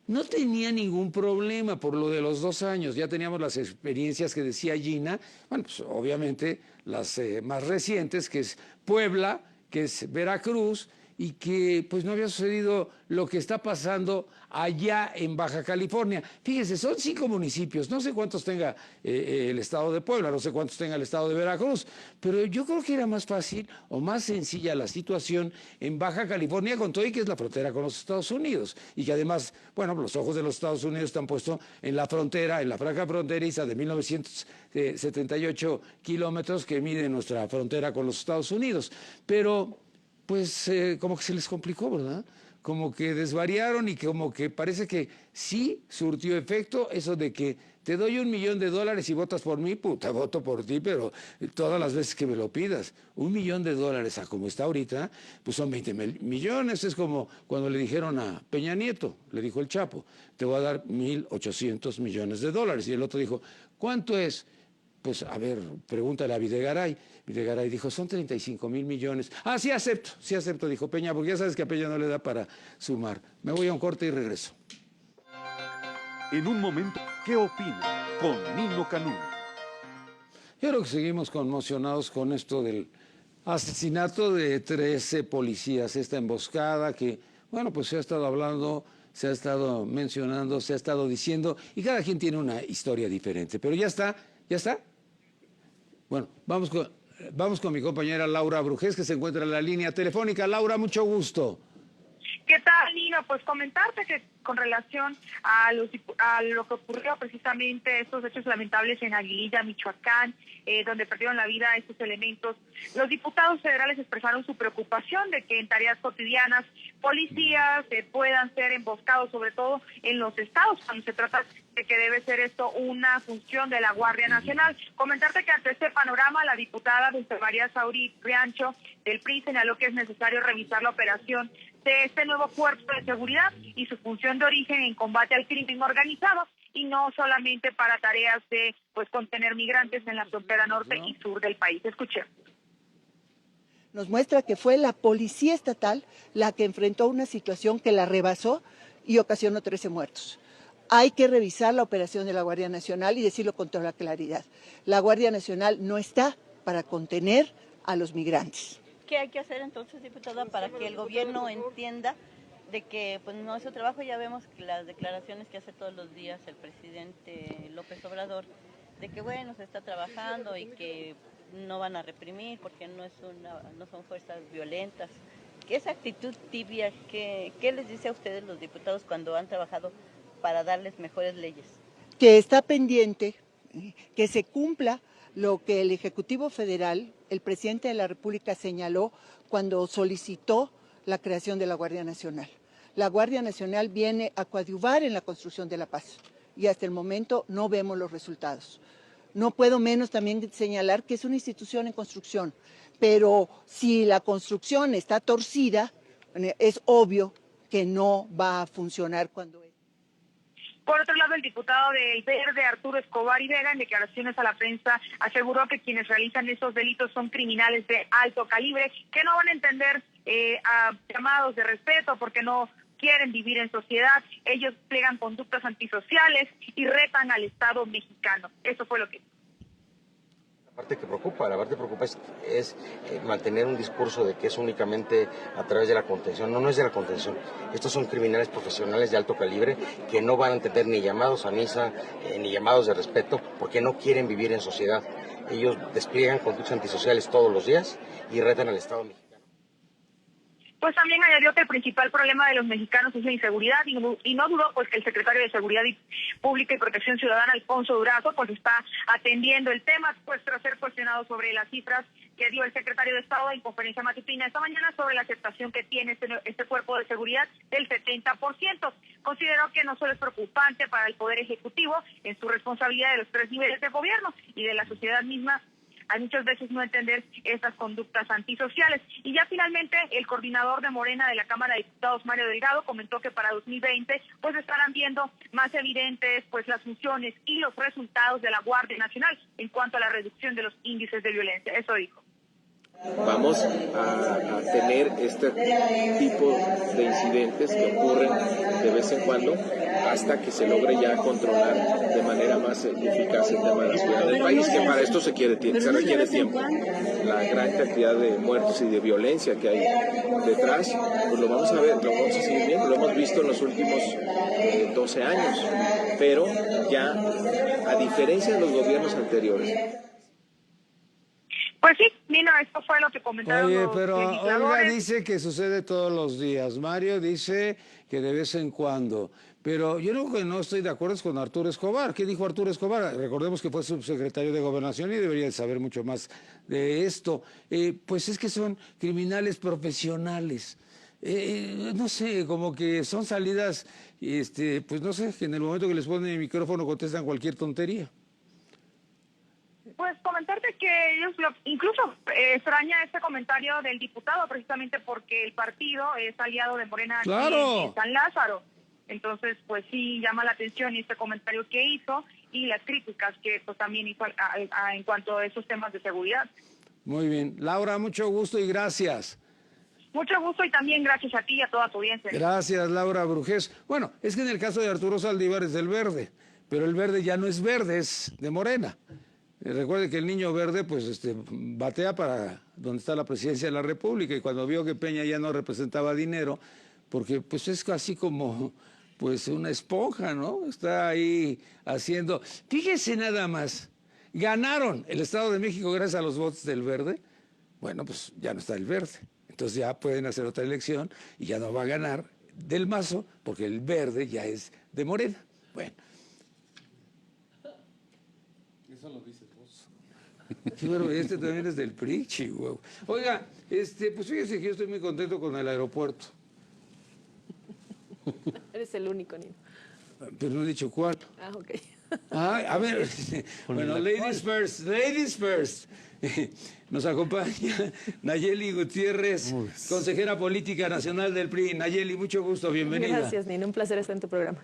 no tenía ningún problema por lo de los 2 años. Ya teníamos las experiencias que decía Gina. Bueno, pues obviamente las más recientes, que es Puebla, que es Veracruz, y que pues no había sucedido lo que está pasando allá en Baja California. Fíjense, son 5 municipios, no sé cuántos tenga el estado de Puebla, no sé cuántos tenga el estado de Veracruz, pero yo creo que era más fácil o más sencilla la situación en Baja California, con todo y que es la frontera con los Estados Unidos, y que además, bueno, los ojos de los Estados Unidos están puestos en la frontera, en la franja fronteriza de 1978 kilómetros que mide nuestra frontera con los Estados Unidos, pero pues como que se les complicó, ¿verdad? Como que desvariaron y como que parece que sí surtió efecto eso de que te doy $1 millón y votas por mí, puta, voto por ti, pero todas las veces que me lo pidas. $1 millón a como está ahorita, pues son 20 millones. Es como cuando le dijeron a Peña Nieto, le dijo el Chapo, te voy a dar $1,800 millones. Y el otro dijo, ¿cuánto es? Pues, a ver, pregúntale a Videgaray. Videgaray dijo, son 35,000 millones. Ah, sí acepto, dijo Peña, porque ya sabes que a Peña no le da para sumar. Me voy a un corte y regreso. En un momento, ¿qué opina? Con Nino Canún. Yo creo que seguimos conmocionados con esto del asesinato de 13 policías, esta emboscada que, bueno, pues se ha estado hablando, se ha estado mencionando, se ha estado diciendo, y cada quien tiene una historia diferente. Pero ya está. Bueno, vamos con mi compañera Laura Brujés, que se encuentra en la línea telefónica. Laura, mucho gusto. ¿Qué tal, Nino? Pues comentarte que con relación a lo que ocurrió precisamente estos hechos lamentables en Aguililla, Michoacán, donde perdieron la vida estos elementos, los diputados federales expresaron su preocupación de que en tareas cotidianas policías puedan ser emboscados, sobre todo en los estados, cuando se trata de que debe ser esto una función de la Guardia Nacional. Comentarte que ante este panorama, la diputada Dulce María Sauri Riancho del PRI señaló que es necesario revisar la operación de este nuevo cuerpo de seguridad y su función de origen en combate al crimen organizado, y no solamente para tareas de contener migrantes en la frontera norte y sur del país. Escuché. Nos muestra que fue la policía estatal la que enfrentó una situación que la rebasó y ocasionó 13 muertos. Hay que revisar la operación de la Guardia Nacional y decirlo con toda la claridad. La Guardia Nacional no está para contener a los migrantes. ¿Qué hay que hacer entonces, diputada, para que el gobierno entienda de que pues no es su trabajo? Ya vemos que las declaraciones que hace todos los días el presidente López Obrador, de que bueno, se está trabajando y que no van a reprimir porque no son fuerzas violentas. Esa actitud tibia, ¿qué les dice a ustedes los diputados cuando han trabajado para darles mejores leyes? Que está pendiente, que se cumpla lo que el Ejecutivo Federal, el presidente de la República, señaló cuando solicitó la creación de la Guardia Nacional. La Guardia Nacional viene a coadyuvar en la construcción de la paz y hasta el momento no vemos los resultados. No puedo menos también señalar que es una institución en construcción, pero si la construcción está torcida, es obvio que no va a funcionar cuando es. Por otro lado, el diputado del Verde, Arturo Escobar y Vega, en declaraciones a la prensa, aseguró que quienes realizan estos delitos son criminales de alto calibre, que no van a entender a llamados de respeto porque no quieren vivir en sociedad. Ellos plegan conductas antisociales y retan al Estado mexicano. Eso fue lo que... La parte que preocupa es mantener un discurso de que es únicamente a través de la contención. No es de la contención. Estos son criminales profesionales de alto calibre que no van a entender ni llamados a misa, ni llamados de respeto, porque no quieren vivir en sociedad. Ellos despliegan conductas antisociales todos los días y retan al Estado mexicano. Pues también añadió que el principal problema de los mexicanos es la inseguridad y no dudó pues que el secretario de Seguridad Pública y Protección Ciudadana, Alfonso Durazo, pues está atendiendo el tema, pues tras ser cuestionado sobre las cifras que dio el secretario de Estado en conferencia matutina esta mañana sobre la aceptación que tiene este cuerpo de seguridad del 70%. Consideró que no solo es preocupante para el Poder Ejecutivo en su responsabilidad de los 3 niveles de gobierno y de la sociedad misma, hay muchas veces no entender estas conductas antisociales. Y ya finalmente el coordinador de Morena de la Cámara de Diputados, Mario Delgado, comentó que para 2020 pues estarán viendo más evidentes pues las funciones y los resultados de la Guardia Nacional en cuanto a la reducción de los índices de violencia. Eso dijo. Vamos a tener este tipo de incidentes que ocurren de vez en cuando hasta que se logre ya controlar de manera más eficaz el tema de la seguridad del país, que para esto se requiere tiempo. La gran cantidad de muertos y de violencia que hay detrás, pues lo vamos a ver, lo vamos a seguir viendo, lo hemos visto en los últimos 12 años, pero ya a diferencia de los gobiernos anteriores. Pues sí, Nino, esto fue lo que comentaron los legisladores. Olga dice que sucede todos los días, Mario dice que de vez en cuando, pero yo no estoy de acuerdo con Arturo Escobar. ¿Qué dijo Arturo Escobar? Recordemos que fue subsecretario de Gobernación y debería saber mucho más de esto. Pues es que son criminales profesionales. No sé, como que son salidas, pues no sé, que en el momento que les ponen el micrófono contestan cualquier tontería. Pues comentarte que ellos incluso extraña este comentario del diputado precisamente porque el partido es aliado de Morena en San Lázaro. Entonces, pues sí llama la atención este comentario que hizo y las críticas que pues también hizo en cuanto a esos temas de seguridad. Muy bien. Laura, mucho gusto y gracias. Mucho gusto y también gracias a ti y a toda tu audiencia. Gracias, Laura Brujés. Bueno, es que en el caso de Arturo Saldívar es del Verde, pero el Verde ya no es Verde, es de Morena. Recuerde que el niño verde pues batea para donde está la presidencia de la República y cuando vio que Peña ya no representaba dinero, porque pues es casi como pues una esponja, ¿no? Está ahí haciendo... Fíjese nada más, ganaron el Estado de México gracias a los votos del Verde, bueno pues ya no está el Verde, entonces ya pueden hacer otra elección y ya no va a ganar Del Mazo porque el Verde ya es de Morena. Bueno. Eso lo dices vos. Sí, bueno, también es del PRI, Chihuahua. Oiga, pues fíjese que yo estoy muy contento con el aeropuerto. Eres el único, Nino. Pero no he dicho cuál. Ah, ok. A ver, bueno, ladies first. Nos acompaña Nayeli Gutiérrez, consejera política nacional del PRI. Nayeli, mucho gusto, bienvenida. Gracias, Nino, un placer estar en tu programa.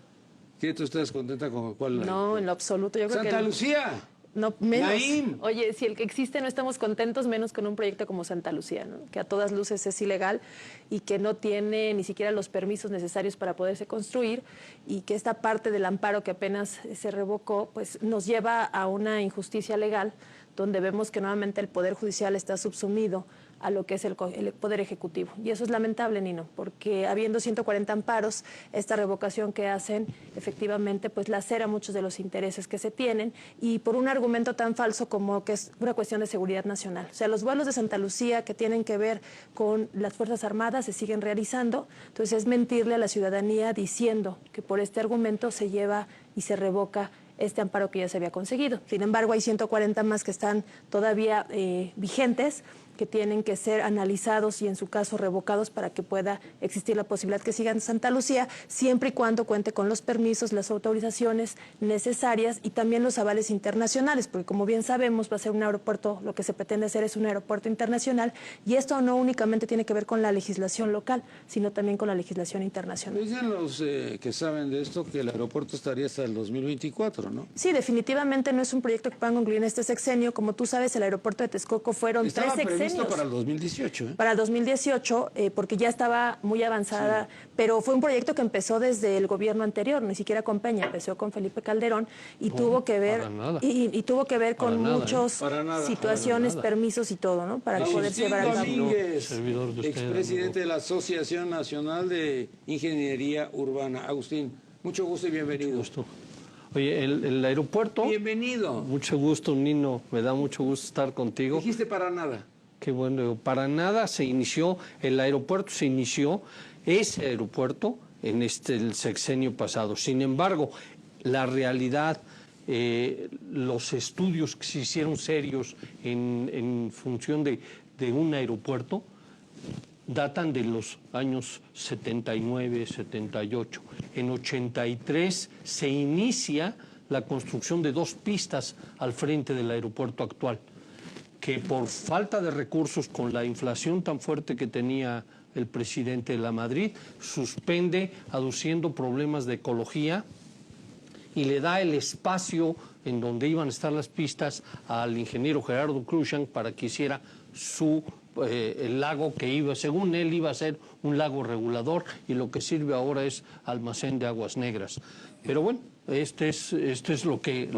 ¿Qué, tú estás contenta con cuál? No, en lo absoluto. Yo creo Santa que Lucía. No, menos. Naim. Oye, si el que existe no estamos contentos, menos con un proyecto como Santa Lucía, ¿no? Que a todas luces es ilegal y que no tiene ni siquiera los permisos necesarios para poderse construir y que esta parte del amparo que apenas se revocó, pues nos lleva a una injusticia legal donde vemos que nuevamente el Poder Judicial está subsumido a lo que es el Poder Ejecutivo. Y eso es lamentable, Nino, porque habiendo 140 amparos, esta revocación que hacen, efectivamente, pues lacera muchos de los intereses que se tienen y por un argumento tan falso como que es una cuestión de seguridad nacional. O sea, los vuelos de Santa Lucía que tienen que ver con las Fuerzas Armadas se siguen realizando, entonces es mentirle a la ciudadanía diciendo que por este argumento se lleva y se revoca este amparo que ya se había conseguido. Sin embargo, hay 140 más que están todavía vigentes, que tienen que ser analizados y en su caso revocados para que pueda existir la posibilidad que sigan en Santa Lucía, siempre y cuando cuente con los permisos, las autorizaciones necesarias y también los avales internacionales, porque como bien sabemos va a ser un aeropuerto, lo que se pretende hacer es un aeropuerto internacional y esto no únicamente tiene que ver con la legislación local, sino también con la legislación internacional. Dicen los que saben de esto que el aeropuerto estaría hasta el 2024, ¿no? Sí, definitivamente no es un proyecto que puedan concluir en este sexenio. Como tú sabes, el aeropuerto de Texcoco fueron 3 sexenios. Previsto para el 2018, ¿eh? Para el 2018, porque ya estaba muy avanzada, sí. Pero fue un proyecto que empezó desde el gobierno anterior, ni siquiera con Peña, empezó con Felipe Calderón y tuvo que ver y tuvo que ver con muchas situaciones, permisos y todo, ¿no? Para poder llevar a cabo. Domínguez, expresidente de la Asociación Nacional de Ingeniería Urbana. Agustín, mucho gusto y bienvenido. Gusto. Oye, el aeropuerto... Bienvenido. Mucho gusto, Nino. Me da mucho gusto estar contigo. Dijiste para nada. Qué bueno. Para nada se inició, el aeropuerto se inició, ese aeropuerto, en el sexenio pasado. Sin embargo, la realidad, los estudios que se hicieron serios en función de un aeropuerto, datan de los años 79, 78. En 83 se inicia la construcción de 2 pistas al frente del aeropuerto actual, que por falta de recursos, con la inflación tan fuerte que tenía el presidente de la Madrid, suspende aduciendo problemas de ecología y le da el espacio en donde iban a estar las pistas al ingeniero Gerardo Cruikshank para que hiciera el lago que iba, según él, iba a ser un lago regulador, y lo que sirve ahora es almacén de aguas negras. Pero bueno, este es lo que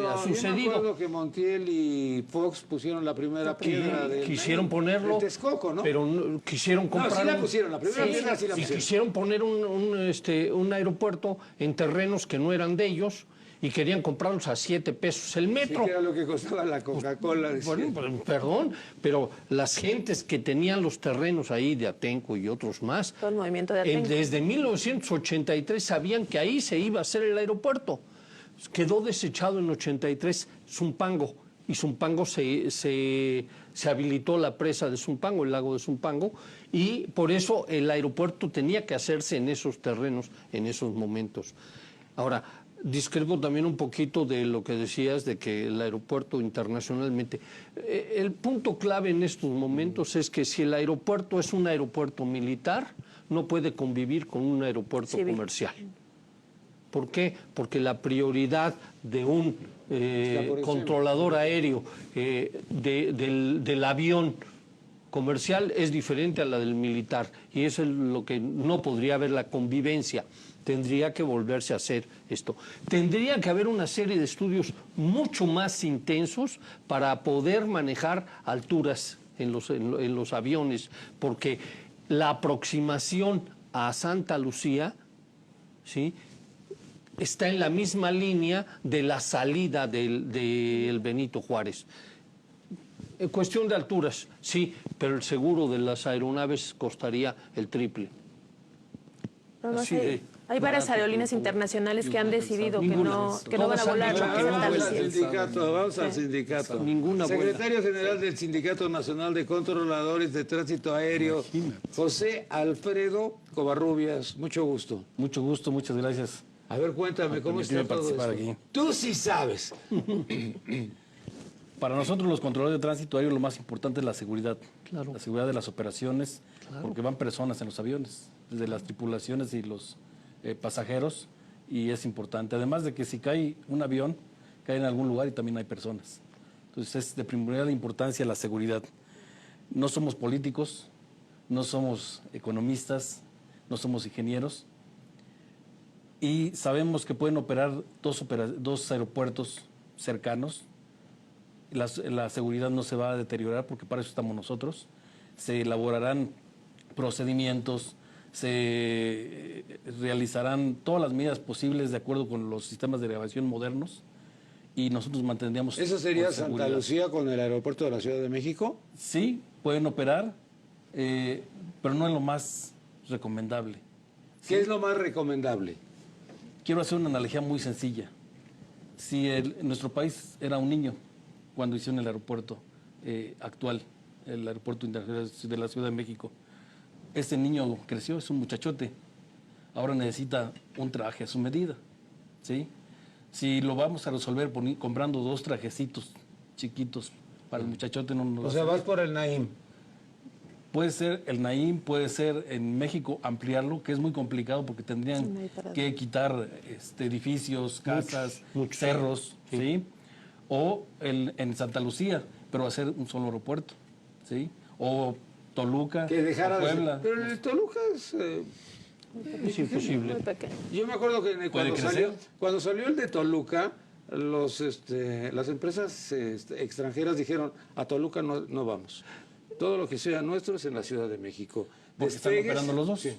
ha sucedido. Yo me acuerdo que Montiel y Fox pusieron la primera piedra del quisieron ponerlo, del Texcoco, ¿no? Pero quisieron comprar. No, sí la pusieron, la primera piedra sí la pusieron. Y quisieron poner un aeropuerto en terrenos que no eran de ellos, y querían comprarlos a 7 pesos el metro. Sí, que era lo que costaba la Coca-Cola. Bueno, perdón, pero las gentes que tenían los terrenos ahí de Atenco y otros más, todo el movimiento de Atenco, desde 1983 sabían que ahí se iba a hacer el aeropuerto. Quedó desechado en 83 Zumpango, y Zumpango se habilitó la presa de Zumpango, el lago de Zumpango, y por eso el aeropuerto tenía que hacerse en esos terrenos, en esos momentos. Ahora, discrepo también un poquito de lo que decías de que el aeropuerto internacionalmente. El punto clave en estos momentos es que si el aeropuerto es un aeropuerto militar, no puede convivir con un aeropuerto comercial. ¿Por qué? Porque la prioridad de un controlador aéreo del avión comercial es diferente a la del militar, y eso es lo que no podría haber la convivencia. Tendría que volverse a hacer esto. Tendría que haber una serie de estudios mucho más intensos para poder manejar alturas en los aviones, porque la aproximación a Santa Lucía, ¿sí?, está en la misma línea de la salida del Benito Juárez. En cuestión de alturas, sí, pero el seguro de las aeronaves costaría el triple. Hay varias aerolíneas internacionales que han decidido que no van a volar. Vamos al sindicato. Secretario General del Sindicato Nacional de Controladores de Tránsito Aéreo, José Alfredo Covarrubias. Mucho gusto. Mucho gusto, muchas gracias. A ver, cuéntame, ¿cómo está todo esto? Aquí. Tú sí sabes. Para nosotros los controladores de tránsito aéreo lo más importante es la seguridad. Claro. La seguridad de las operaciones, porque van personas en los aviones, desde las tripulaciones y los pasajeros, y es importante. Además de que si cae un avión, cae en algún lugar y también hay personas. Entonces es de primordial importancia la seguridad. No somos políticos, no somos economistas, no somos ingenieros, y sabemos que pueden operar dos aeropuertos cercanos. La seguridad no se va a deteriorar porque para eso estamos nosotros. Se elaborarán procedimientos, se realizarán todas las medidas posibles de acuerdo con los sistemas de grabación modernos, y nosotros mantendríamos... ¿Eso sería Santa Lucía con el aeropuerto de la Ciudad de México? Sí, pueden operar, pero no es lo más recomendable. ¿Qué es lo más recomendable? Quiero hacer una analogía muy sencilla. Si nuestro país era un niño cuando hicieron el aeropuerto actual, el aeropuerto internacional de la Ciudad de México, ese niño creció, es un muchachote, ahora necesita un traje a su medida, ¿sí? Si lo vamos a resolver comprando 2 trajecitos chiquitos para el muchachote, no nos... O sea, vas por el Naim. Puede ser el Naim, puede ser en México ampliarlo, que es muy complicado porque tendrían que quitar edificios, casas, cerros, ¿sí? O en Santa Lucía, pero hacer un solo aeropuerto, ¿sí? O Toluca, que dejara Puebla. Pero el Toluca es imposible. Yo me acuerdo que cuando salió el de Toluca, las empresas extranjeras dijeron, a Toluca no vamos. Todo lo que sea nuestro es en la Ciudad de México. Porque están operando los dos. Sí.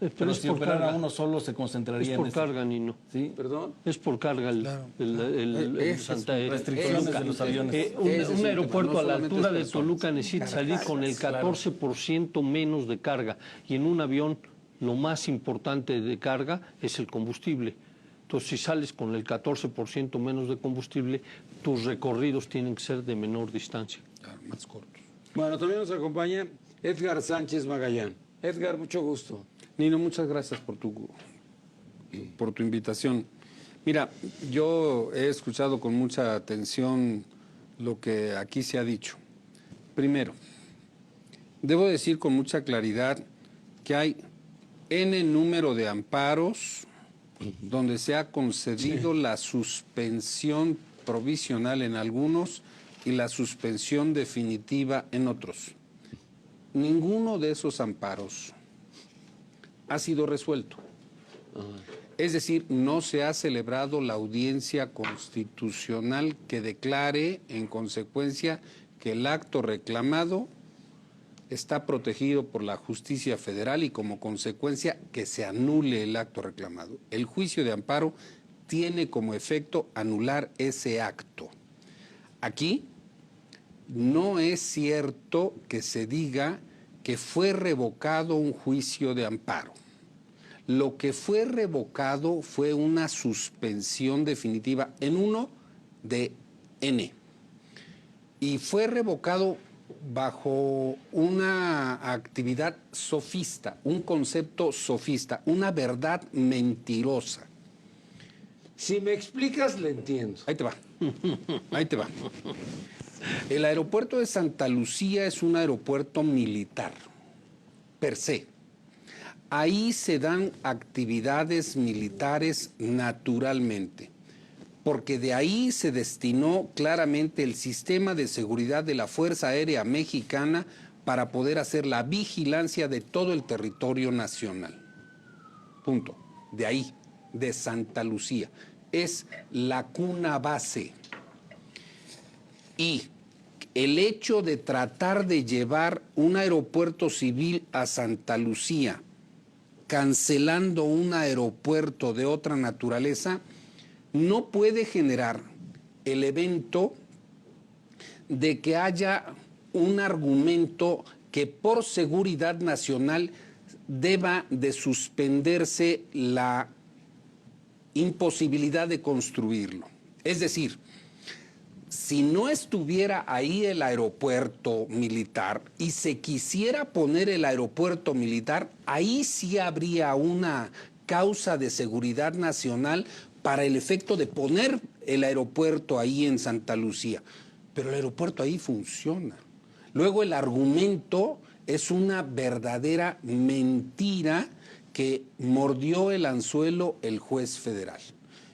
Pero si operara uno solo se concentraría es por carga, Nino. ¿Sí? ¿Perdón? Es por carga el Santa restricciones de los aviones. Un aeropuerto a la altura de Toluca necesita salir con el 14% menos de carga. Y en un avión lo más importante de carga es el combustible. Entonces, si sales con el 14% menos de combustible, tus recorridos tienen que ser de menor distancia. Claro, más cortos. Bueno, también nos acompaña Edgar Sánchez Magallán. Edgar, mucho gusto. Nino, muchas gracias por tu invitación. Mira, yo he escuchado con mucha atención lo que aquí se ha dicho. Primero, debo decir con mucha claridad que hay N número de amparos donde se ha concedido la suspensión provisional en algunos y la suspensión definitiva en otros. Ninguno de esos amparos ha sido resuelto. Es decir, no se ha celebrado la audiencia constitucional que declare, en consecuencia, que el acto reclamado está protegido por la justicia federal y como consecuencia que se anule el acto reclamado. El juicio de amparo tiene como efecto anular ese acto. Aquí no es cierto que se diga que fue revocado un juicio de amparo. Lo que fue revocado fue una suspensión definitiva en uno de N. Y fue revocado bajo una actividad sofista, un concepto sofista, una verdad mentirosa. Si me explicas, le entiendo. Ahí te va. Ahí te va. El aeropuerto de Santa Lucía es un aeropuerto militar, per se. Ahí se dan actividades militares naturalmente, porque de ahí se destinó claramente el sistema de seguridad de la Fuerza Aérea Mexicana para poder hacer la vigilancia de todo el territorio nacional. Punto. De ahí, de Santa Lucía. Es la cuna base. Y el hecho de tratar de llevar un aeropuerto civil a Santa Lucía, cancelando un aeropuerto de otra naturaleza, no puede generar el evento de que haya un argumento que por seguridad nacional deba de suspenderse la imposibilidad de construirlo. Es decir, si no estuviera ahí el aeropuerto militar y se quisiera poner el aeropuerto militar, ahí sí habría una causa de seguridad nacional para el efecto de poner el aeropuerto ahí en Santa Lucía. Pero el aeropuerto ahí funciona. Luego el argumento es una verdadera mentira que mordió el anzuelo el juez federal.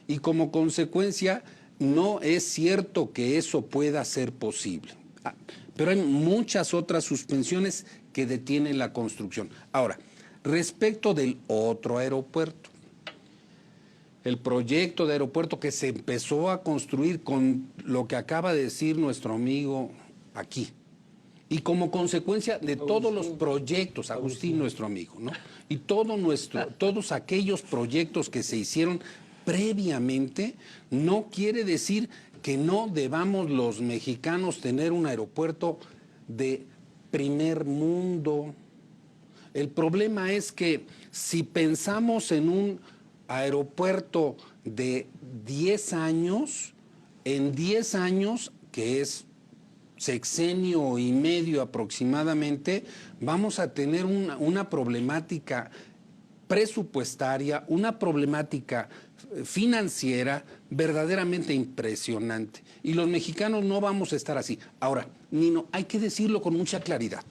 Y como consecuencia, no es cierto que eso pueda ser posible. Pero hay muchas otras suspensiones que detienen la construcción. Ahora, respecto del otro aeropuerto, el proyecto de aeropuerto que se empezó a construir con lo que acaba de decir nuestro amigo aquí. Y como consecuencia de todos los proyectos, Agustín, nuestro amigo, ¿no? Y todos aquellos proyectos que se hicieron previamente, no quiere decir que no debamos los mexicanos tener un aeropuerto de primer mundo. El problema es que si pensamos en un aeropuerto de 10 años, en 10 años, que es sexenio y medio aproximadamente, vamos a tener una problemática presupuestaria, una problemática financiera verdaderamente impresionante. Y los mexicanos no vamos a estar así. Ahora, Nino, hay que decirlo con mucha claridad.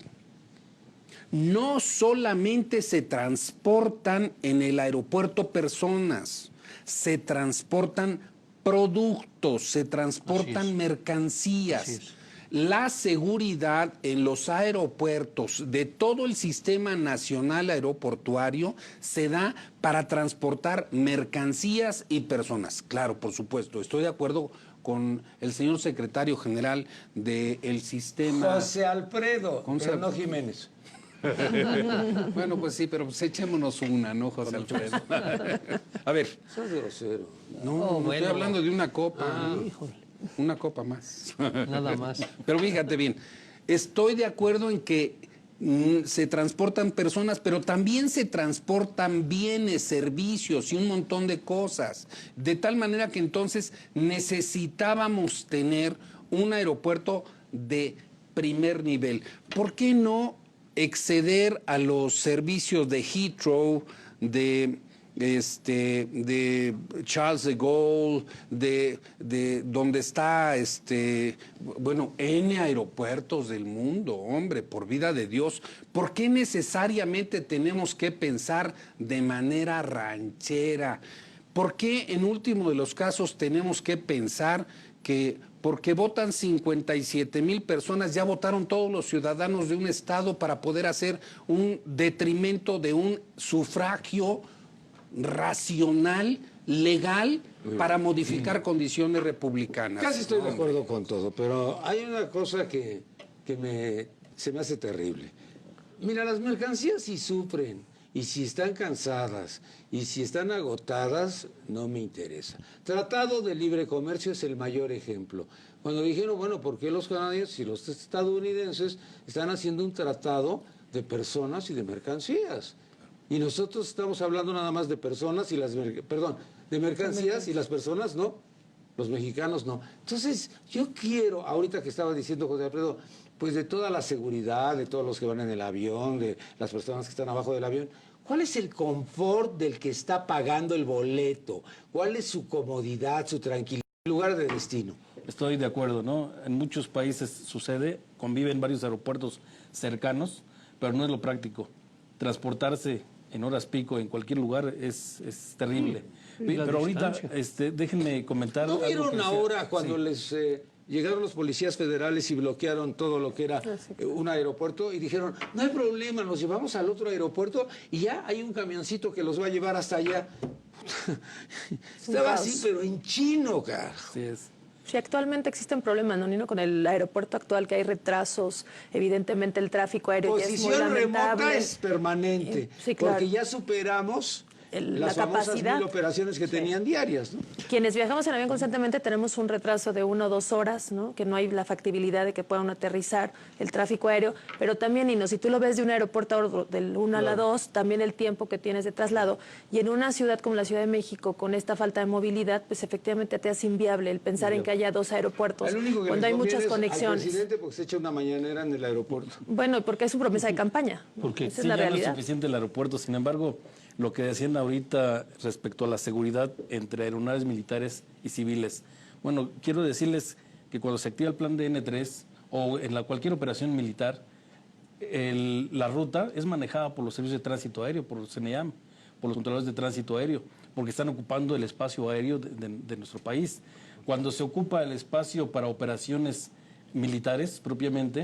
No solamente se transportan en el aeropuerto personas, se transportan productos, se transportan mercancías. La seguridad en los aeropuertos de todo el sistema nacional aeroportuario se da para transportar mercancías y personas. Claro, por supuesto, estoy de acuerdo con el señor secretario general del sistema... José Alfredo, pero no Jiménez. Bueno, pues sí, pero pues echémonos una, ¿no, José Alfredo? A ver. Sos grosero. No, bueno. estoy hablando de una copa. Híjole. Una copa más. Nada más. Pero fíjate bien, estoy de acuerdo en que se transportan personas, pero también se transportan bienes, servicios y un montón de cosas. De tal manera que entonces necesitábamos tener un aeropuerto de primer nivel. ¿Por qué no exceder a los servicios de Heathrow, de Charles de Gaulle, de donde está, bueno, N aeropuertos del mundo, hombre, por vida de Dios? ¿Por qué necesariamente tenemos que pensar de manera ranchera? ¿Por qué en último de los casos tenemos que pensar que porque votan 57,000 personas, ya votaron todos los ciudadanos de un estado para poder hacer un detrimento de un sufragio racional, legal, para modificar condiciones republicanas? Casi estoy de acuerdo con todo, pero hay una cosa que se me hace terrible. Mira, las mercancías si sufren, y si están cansadas, y si están agotadas, no me interesa. Tratado de Libre Comercio es el mayor ejemplo. Cuando dijeron, bueno, ¿por qué los canadienses y los estadounidenses están haciendo un tratado de personas y de mercancías? Y nosotros estamos hablando nada más de personas y de mercancías y las personas no, los mexicanos no. Entonces, yo quiero, ahorita que estaba diciendo José Alfredo, pues de toda la seguridad, de todos los que van en el avión, de las personas que están abajo del avión, ¿cuál es el confort del que está pagando el boleto? ¿Cuál es su comodidad, su tranquilidad, el lugar de destino? Estoy de acuerdo, ¿no? En muchos países sucede, conviven varios aeropuertos cercanos, pero no es lo práctico. Transportarse en horas pico en cualquier lugar es terrible. Pero ahorita, déjenme comentar. ¿No vieron algo que ahora cuando les llegaron los policías federales y bloquearon todo lo que era un aeropuerto y dijeron, no hay problema, nos llevamos al otro aeropuerto y ya hay un camioncito que los va a llevar hasta allá? Estaba así, pero en chino, carajo. Sí es. Sí, actualmente existen problemas, ¿no, Nino? Con el aeropuerto actual, que hay retrasos, evidentemente el tráfico aéreo ya es muy Posición lamentable. remota es permanente, Sí, claro. porque ya superamos las la famosas capacidad. 1000 operaciones que tenían diarias, ¿no? Quienes viajamos en avión constantemente tenemos un retraso de 1 o 2 horas, ¿no? Que no hay la factibilidad de que puedan aterrizar el tráfico aéreo, pero también, Nino, si tú lo ves de un aeropuerto a otro, del 1 a la 2, también el tiempo que tienes de traslado, y en una ciudad como la Ciudad de México, con esta falta de movilidad, pues efectivamente te hace inviable el pensar en que haya 2 aeropuertos, El único que cuando les hay conviene muchas es conexiones. al presidente porque se echa una mañanera en el aeropuerto. Bueno, porque es su promesa de campaña, ¿no? Porque Esa sí, es la ya no es realidad. suficiente el aeropuerto. Sin embargo, lo que decían ahorita respecto a la seguridad entre aeronaves militares y civiles. Bueno, quiero decirles que cuando se activa el plan de N3 o en cualquier operación militar, la ruta es manejada por los servicios de tránsito aéreo, por el CNEAM, por los controladores de tránsito aéreo, porque están ocupando el espacio aéreo de nuestro país. Cuando se ocupa el espacio para operaciones militares propiamente,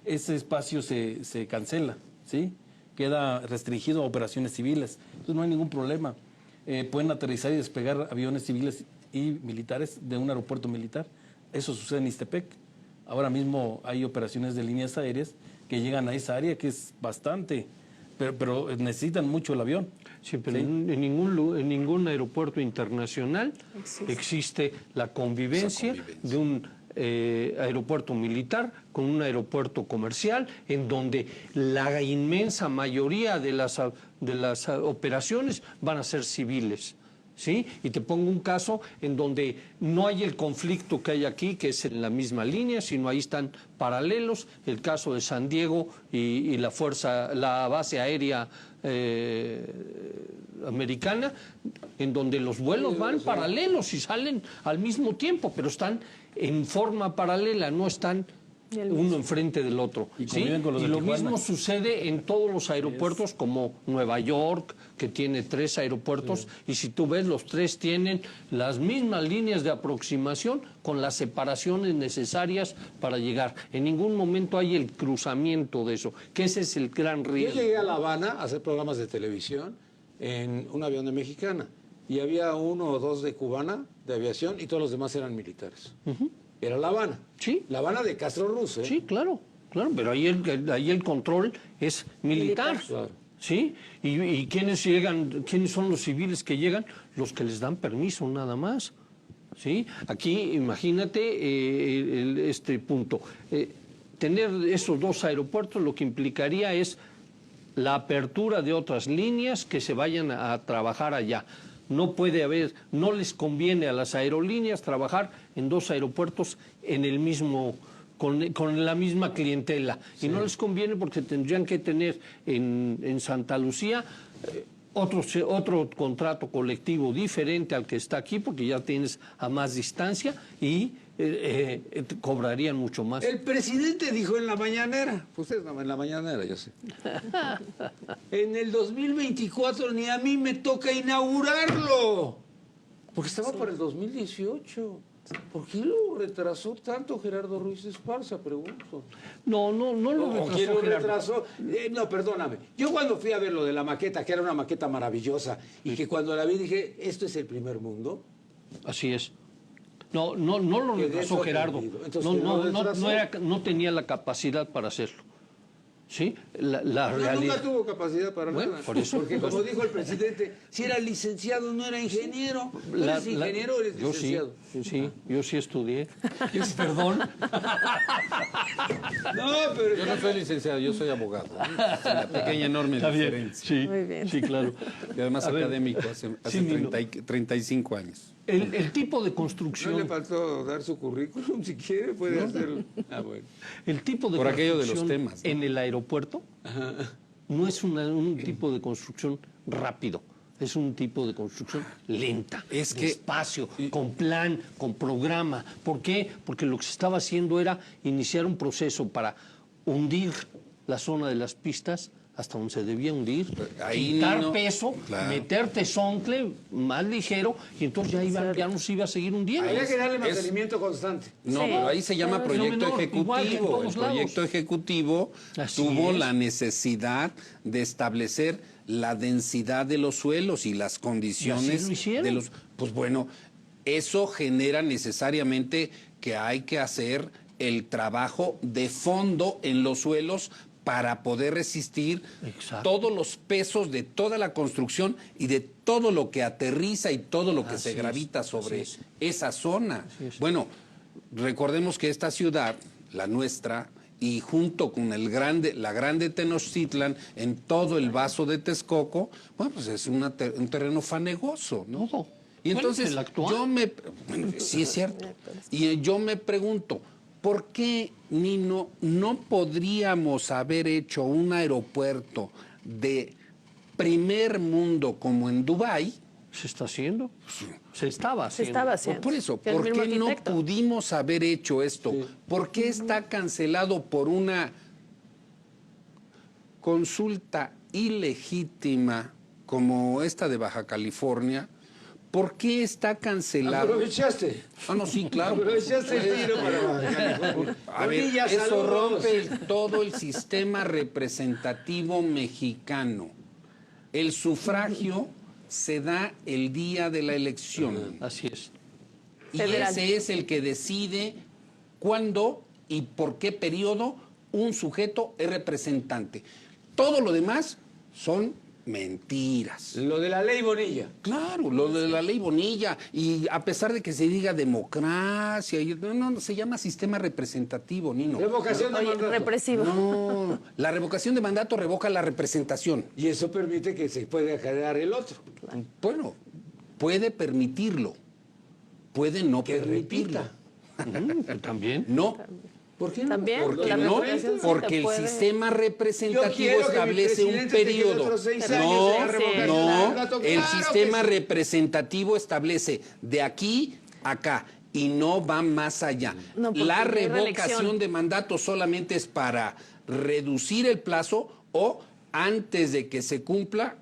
ese espacio se cancela, ¿sí? Queda restringido a operaciones civiles. Entonces no hay ningún problema. Pueden aterrizar y despegar aviones civiles y militares de un aeropuerto militar. Eso sucede en Ixtepec. Ahora mismo hay operaciones de líneas aéreas que llegan a esa área, que es bastante, pero necesitan mucho el avión. Sí, pero ¿sí? en ningún aeropuerto internacional existe la convivencia de un aeropuerto militar con un aeropuerto comercial, en donde la inmensa mayoría de las operaciones van a ser civiles. ¿Sí? Y te pongo un caso en donde no hay el conflicto que hay aquí, que es en la misma línea, sino ahí están paralelos, el caso de San Diego y la base aérea americana, en donde los vuelos van paralelos y salen al mismo tiempo, pero están en forma paralela, no están uno enfrente del otro. Y ¿sí? conviven con los Y de lo Tijuana. mismo sucede en todos los aeropuertos, como Nueva York, que tiene 3 aeropuertos, y si tú ves, los 3 tienen las mismas líneas de aproximación con las separaciones necesarias para llegar. En ningún momento hay el cruzamiento de eso, que ese es el gran Yo riesgo. llegué a La Habana a hacer programas de televisión en un avión de Mexicana y había 1 o 2 de cubana, de aviación, y todos los demás eran militares. Era La Habana. Sí. La Habana de Castro Ruz, ¿eh? Sí, claro. Claro, pero ahí el control es militar. Claro. ¿Sí? ¿Y quiénes llegan? ¿Quiénes son los civiles que llegan? Los que les dan permiso, nada más. ¿Sí? Aquí, imagínate este punto. Tener esos dos aeropuertos lo que implicaría es la apertura de otras líneas que se vayan a trabajar allá. No puede haber, no les conviene a las aerolíneas trabajar en dos aeropuertos en el mismo, con la misma clientela. Sí. Y no les conviene porque tendrían que tener en Santa Lucía otro contrato colectivo diferente al que está aquí, porque ya tienes a más distancia y cobrarían mucho más. El presidente dijo en la mañanera, ustedes no, en la mañanera, yo sé. En el 2024 ni a mí me toca inaugurarlo, porque estaba para el 2018. ¿Por qué lo retrasó tanto Gerardo Ruiz Esparza? Pregunto. No lo retrasó. ¿Quién lo retrasó? No, perdóname. Yo cuando fui a ver lo de la maqueta, que era una maqueta maravillosa, y que cuando la vi dije, ¿esto es el primer mundo? Así es. No lo retrasó Gerardo. No tenía la capacidad para hacerlo. ¿Sí? La realidad. Nunca tuvo capacidad para nada. Por eso. Porque como dijo el presidente, si era licenciado no era ingeniero. ¿Eres ingeniero o eres licenciado? Yo sí estudié. Perdón. No, pero yo no soy licenciado, yo soy abogado. Es una pequeña, enorme diferencia. Sí, muy bien. Sí, claro. Y además académico, hace 35 años. El tipo de construcción... No le faltó dar su currículum, si quiere puede hacerlo. Bueno. El tipo de por aquello de construcción los temas, ¿no? En el aeropuerto no es un tipo de construcción rápido, es un tipo de construcción lenta, despacio, con plan, con programa. ¿Por qué? Porque lo que se estaba haciendo era iniciar un proceso para hundir la zona de las pistas hasta donde se debía hundir, quitar peso, meter tesoncle más ligero, y entonces ya no se iba a seguir hundiendo. Había que darle mantenimiento constante. No, pero ahí se llama proyecto ejecutivo. El proyecto ejecutivo tuvo la necesidad de establecer la densidad de los suelos y las condiciones de los... Pues bueno, eso genera necesariamente que hay que hacer el trabajo de fondo en los suelos para poder resistir todos los pesos de toda la construcción y de todo lo que aterriza y todo lo que se gravita sobre esa zona. Bueno, recordemos que esta ciudad, la nuestra, y junto con la grande Tenochtitlan, en todo el vaso de Texcoco, bueno, pues es un terreno fanegoso, ¿no? Y entonces sí es cierto, y yo me pregunto, ¿por qué, Nino, no podríamos haber hecho un aeropuerto de primer mundo como en Dubái? ¿Se está haciendo? Se estaba haciendo. Se estaba haciendo. Por eso, ¿por qué no pudimos haber hecho esto? Sí. ¿Por qué está cancelado por una consulta ilegítima como esta de Baja California? ¿Por qué está cancelado? ¿Aprovechaste? Ah, no, sí, claro. Aprovechaste el tiro para Baja California. A ver, eso rompe todo el sistema representativo mexicano. El sufragio se da el día de la elección. Así es. Y ese es el que decide cuándo y por qué periodo un sujeto es representante. Todo lo demás son mentiras. Lo de la ley Bonilla. Claro, lo de la ley Bonilla. Y a pesar de que se diga democracia, no, se llama sistema representativo, Nino. Revocación de mandato. Represivo. No, la revocación de mandato revoca la representación. Y eso permite que se pueda generar el otro. Bueno, puede permitirlo, puede no permitirlo. ¿También? No. ¿Por qué no? También. Porque no, porque el sistema representativo establece un periodo. No, el sistema representativo establece de aquí a acá y no va más allá. No, la revocación de mandato solamente es para reducir el plazo o antes de que se cumpla,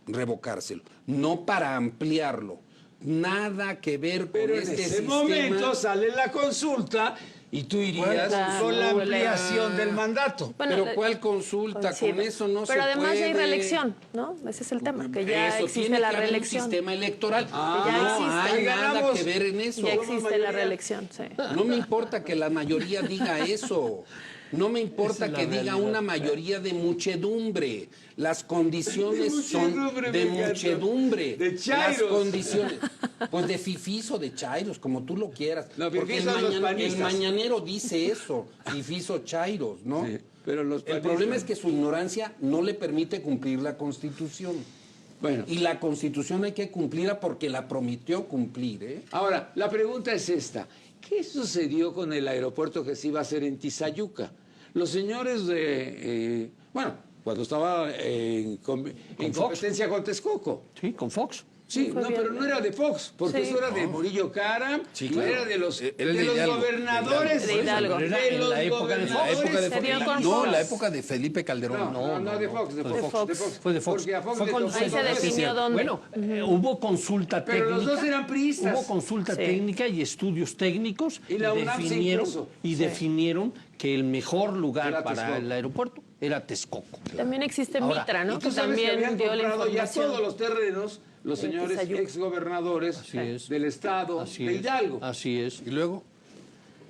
revocárselo, no para ampliarlo. Nada que ver con este sistema. En ese momento sale la consulta y tú irías con la ampliación del mandato. Bueno, pero ¿cuál consulta? Con eso no se puede. Pero además hay reelección, ¿no? Ese es el tema, que ya existe la reelección. Un sistema electoral. Que ya no hay nada que ver en eso. Ya existe la reelección, sí. No me importa que la mayoría diga eso. No me importa que diga una mayoría de muchedumbre. Las condiciones son de muchedumbre. De chairos. Las condiciones, pues de fifís o de chairos, como tú lo quieras. No, porque el mañanero dice eso, fifís o chairos, ¿no? Sí, pero los el problema es que su ignorancia no le permite cumplir la Constitución. Bueno. Y la Constitución hay que cumplirla porque la prometió cumplir, ¿eh? Ahora, la pregunta es esta. ¿Qué sucedió con el aeropuerto que se iba a hacer en Tizayuca? Los señores de... cuando estaba en competencia con Texcoco. Sí, con Fox. Sí, no, pero no era de Fox, porque eso era de Murillo Caram, Sí, claro. era de los Hidalgo. gobernadores. De Hidalgo. Era en la época de Fox. Se dio con No, Fox. la época de Felipe Calderón. No, de Fox, de Fox. Fue de Fox. Porque a Fox Fue le con- tocó Ahí se entonces- definió dónde. Bueno, hubo consulta Pero técnica. los dos eran priistas. Hubo consulta Sí. técnica y estudios técnicos Y la UNAM se impuso. definieron que el mejor lugar Era para Texcoco. el aeropuerto era Texcoco. También existe Ahora, Mitra, Y ¿no? tú Que sabes que también habían dio la comprado ya información. todos los terrenos, los En señores Tizayuca. exgobernadores Así es. del estado de Hidalgo. Así es. Y luego,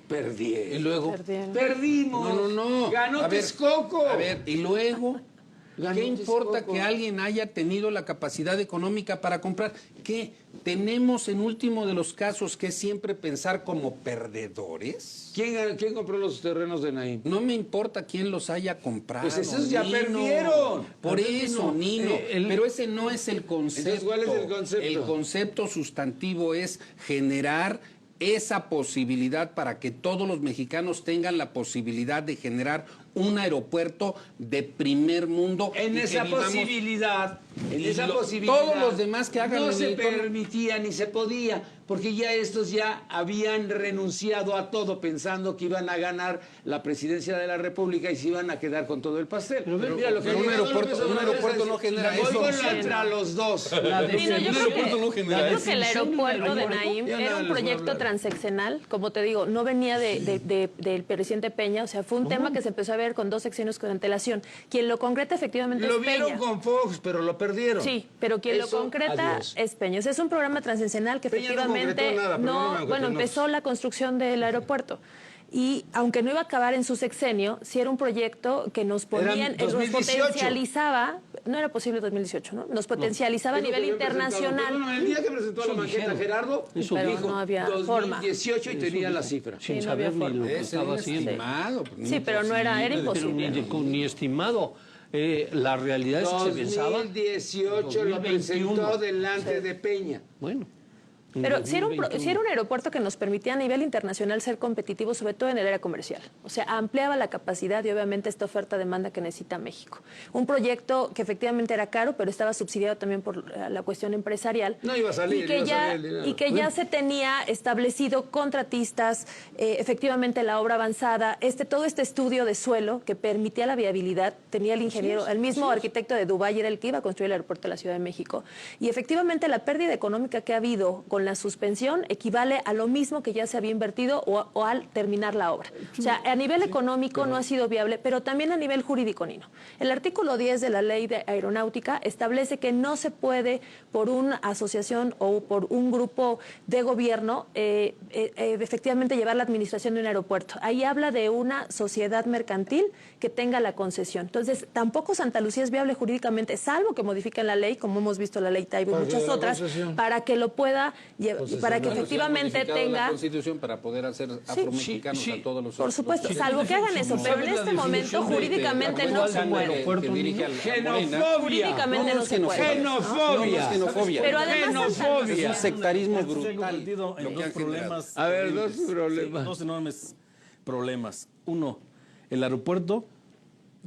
Perdieron. y luego. Perdieron. Perdimos. No. Ganó A ver, Texcoco. A ver, y luego, Ganó ¿qué importa Texcoco. que alguien haya tenido la capacidad económica para comprar? ¿Qué tenemos en último de los casos que siempre pensar como perdedores? ¿Quién compró los terrenos de Naim? No me importa quién los haya comprado. Pues esos ya Nino. perdieron. Por eso, Nino. el- Pero ese no es el concepto. Entonces, ¿cuál es el concepto? El concepto sustantivo es generar esa posibilidad para que todos los mexicanos tengan la posibilidad de generar un aeropuerto de primer mundo. En y esa que vivamos- posibilidad, en y esa lo- posibilidad. todos los demás que hagan no el se militón- permitía ni se podía, porque ya estos ya habían renunciado a todo pensando que iban a ganar la presidencia de la República y se iban a quedar con todo el pastel. Mira lo que pero ha un llegado aeropuerto- López Obrador un aeropuerto es no genera voy eso. contra los dos. Nino, yo creo que el definición aeropuerto del de Naim Ya era nada un les voy a proyecto hablar. transeccional, como te digo, no venía del presidente Peña, o sea, fue un tema que se empezó a ver con 2 sexenios con antelación. Quien lo concreta efectivamente Lo es vieron Peña. con Fox, pero lo perdieron. Sí, pero quien Eso, lo concreta adiós. es Peña. O sea, es un programa transeccional que Peña no efectivamente concretó nada, pero no me concretó, no. empezó la construcción del aeropuerto. Y aunque no iba a acabar en su sexenio, sí era un proyecto que nos Eran nos 2018. potencializaba, no era posible 2018, ¿no? Nos potencializaba a Es lo que nivel había presentado. internacional. Bueno, el día que presentó la maqueta dijeron. Gerardo, Eso Pero dijo no había 2018 y tenía la cifra. Sin Sí, no había saber ni forma. lo que Es estaba un haciendo. estimado. Sí, pero no era Pero imposible. ni estimado. La realidad es que se pensaba. 2018 lo 2021. presentó delante de Peña. Bueno. en Pero sí era, un 2021. aeropuerto que nos permitía a nivel internacional ser competitivos, sobre todo en el área comercial. O sea, ampliaba la capacidad y obviamente esta oferta-demanda que necesita México. Un proyecto que efectivamente era caro, pero estaba subsidiado también por la cuestión empresarial. No iba a salir, Y que, iba a ya, salir el dinero. y que ya se tenía establecido contratistas, efectivamente la obra avanzada, todo este estudio de suelo que permitía la viabilidad, tenía el ingeniero, el mismo arquitecto de Dubái era el que iba a construir el aeropuerto de la Ciudad de México. Y efectivamente la pérdida económica que ha habido con la suspensión equivale a lo mismo que ya se había invertido o al terminar la obra. O sea, a nivel económico no ha sido viable, pero también a nivel jurídico, Nino. El artículo 10 de la Ley de Aeronáutica establece que no se puede, por una asociación o por un grupo de gobierno, efectivamente llevar la administración de un aeropuerto. Ahí habla de una sociedad mercantil que tenga la concesión. Entonces, tampoco Santa Lucía es viable jurídicamente, salvo que modifiquen la ley, como hemos visto la ley Taibo y Para muchas que la otras, concesión. para que lo pueda, para que efectivamente la tenga... Constitución para poder hacer afromexicanos sí, a todos los Por supuesto, salvo que hagan eso, pero en este momento jurídicamente no se puede. que dirige al Xenofobia. Jurídicamente no se puede. Xenofobia. xenofobia. Pero además Es un sectarismo Se han brutal. convertido en lo que dos han problemas. A ver, dos terribles. problemas. Dos enormes problemas. Uno, el aeropuerto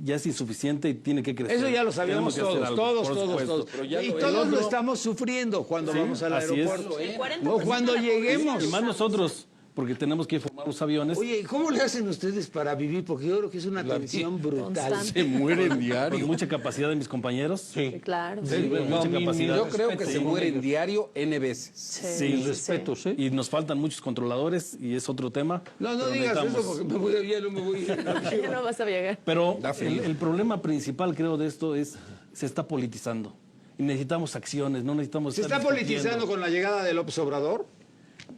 ya es insuficiente y tiene que crecer. Eso ya lo sabíamos Tenemos que hacer todos, algo, todos, por todos, supuesto. todos. Pero ya Y el todos lo otro- estamos sufriendo cuando Sí, vamos al así es. aeropuerto. El 40% O cuando de la lleguemos. Y más nosotros, porque tenemos que informar los aviones. Oye, ¿cómo le hacen ustedes para vivir? Porque yo creo que es una tensión brutal. Constante. Se mueren diario. Con mucha capacidad de mis compañeros. Sí, claro. Sí, mucha capacidad. Yo creo que se mueren diario N veces. Sí, respetos, ¿eh? Y nos faltan muchos controladores y es otro tema. No, no pero digas eso necesitamos- porque me voy a no me voy a Ya no vas a llegar. Pero Da frío. el problema principal, creo, de esto es se está politizando. Y necesitamos acciones, no necesitamos... ¿Se está estar discutiendo. politizando con la llegada de López Obrador?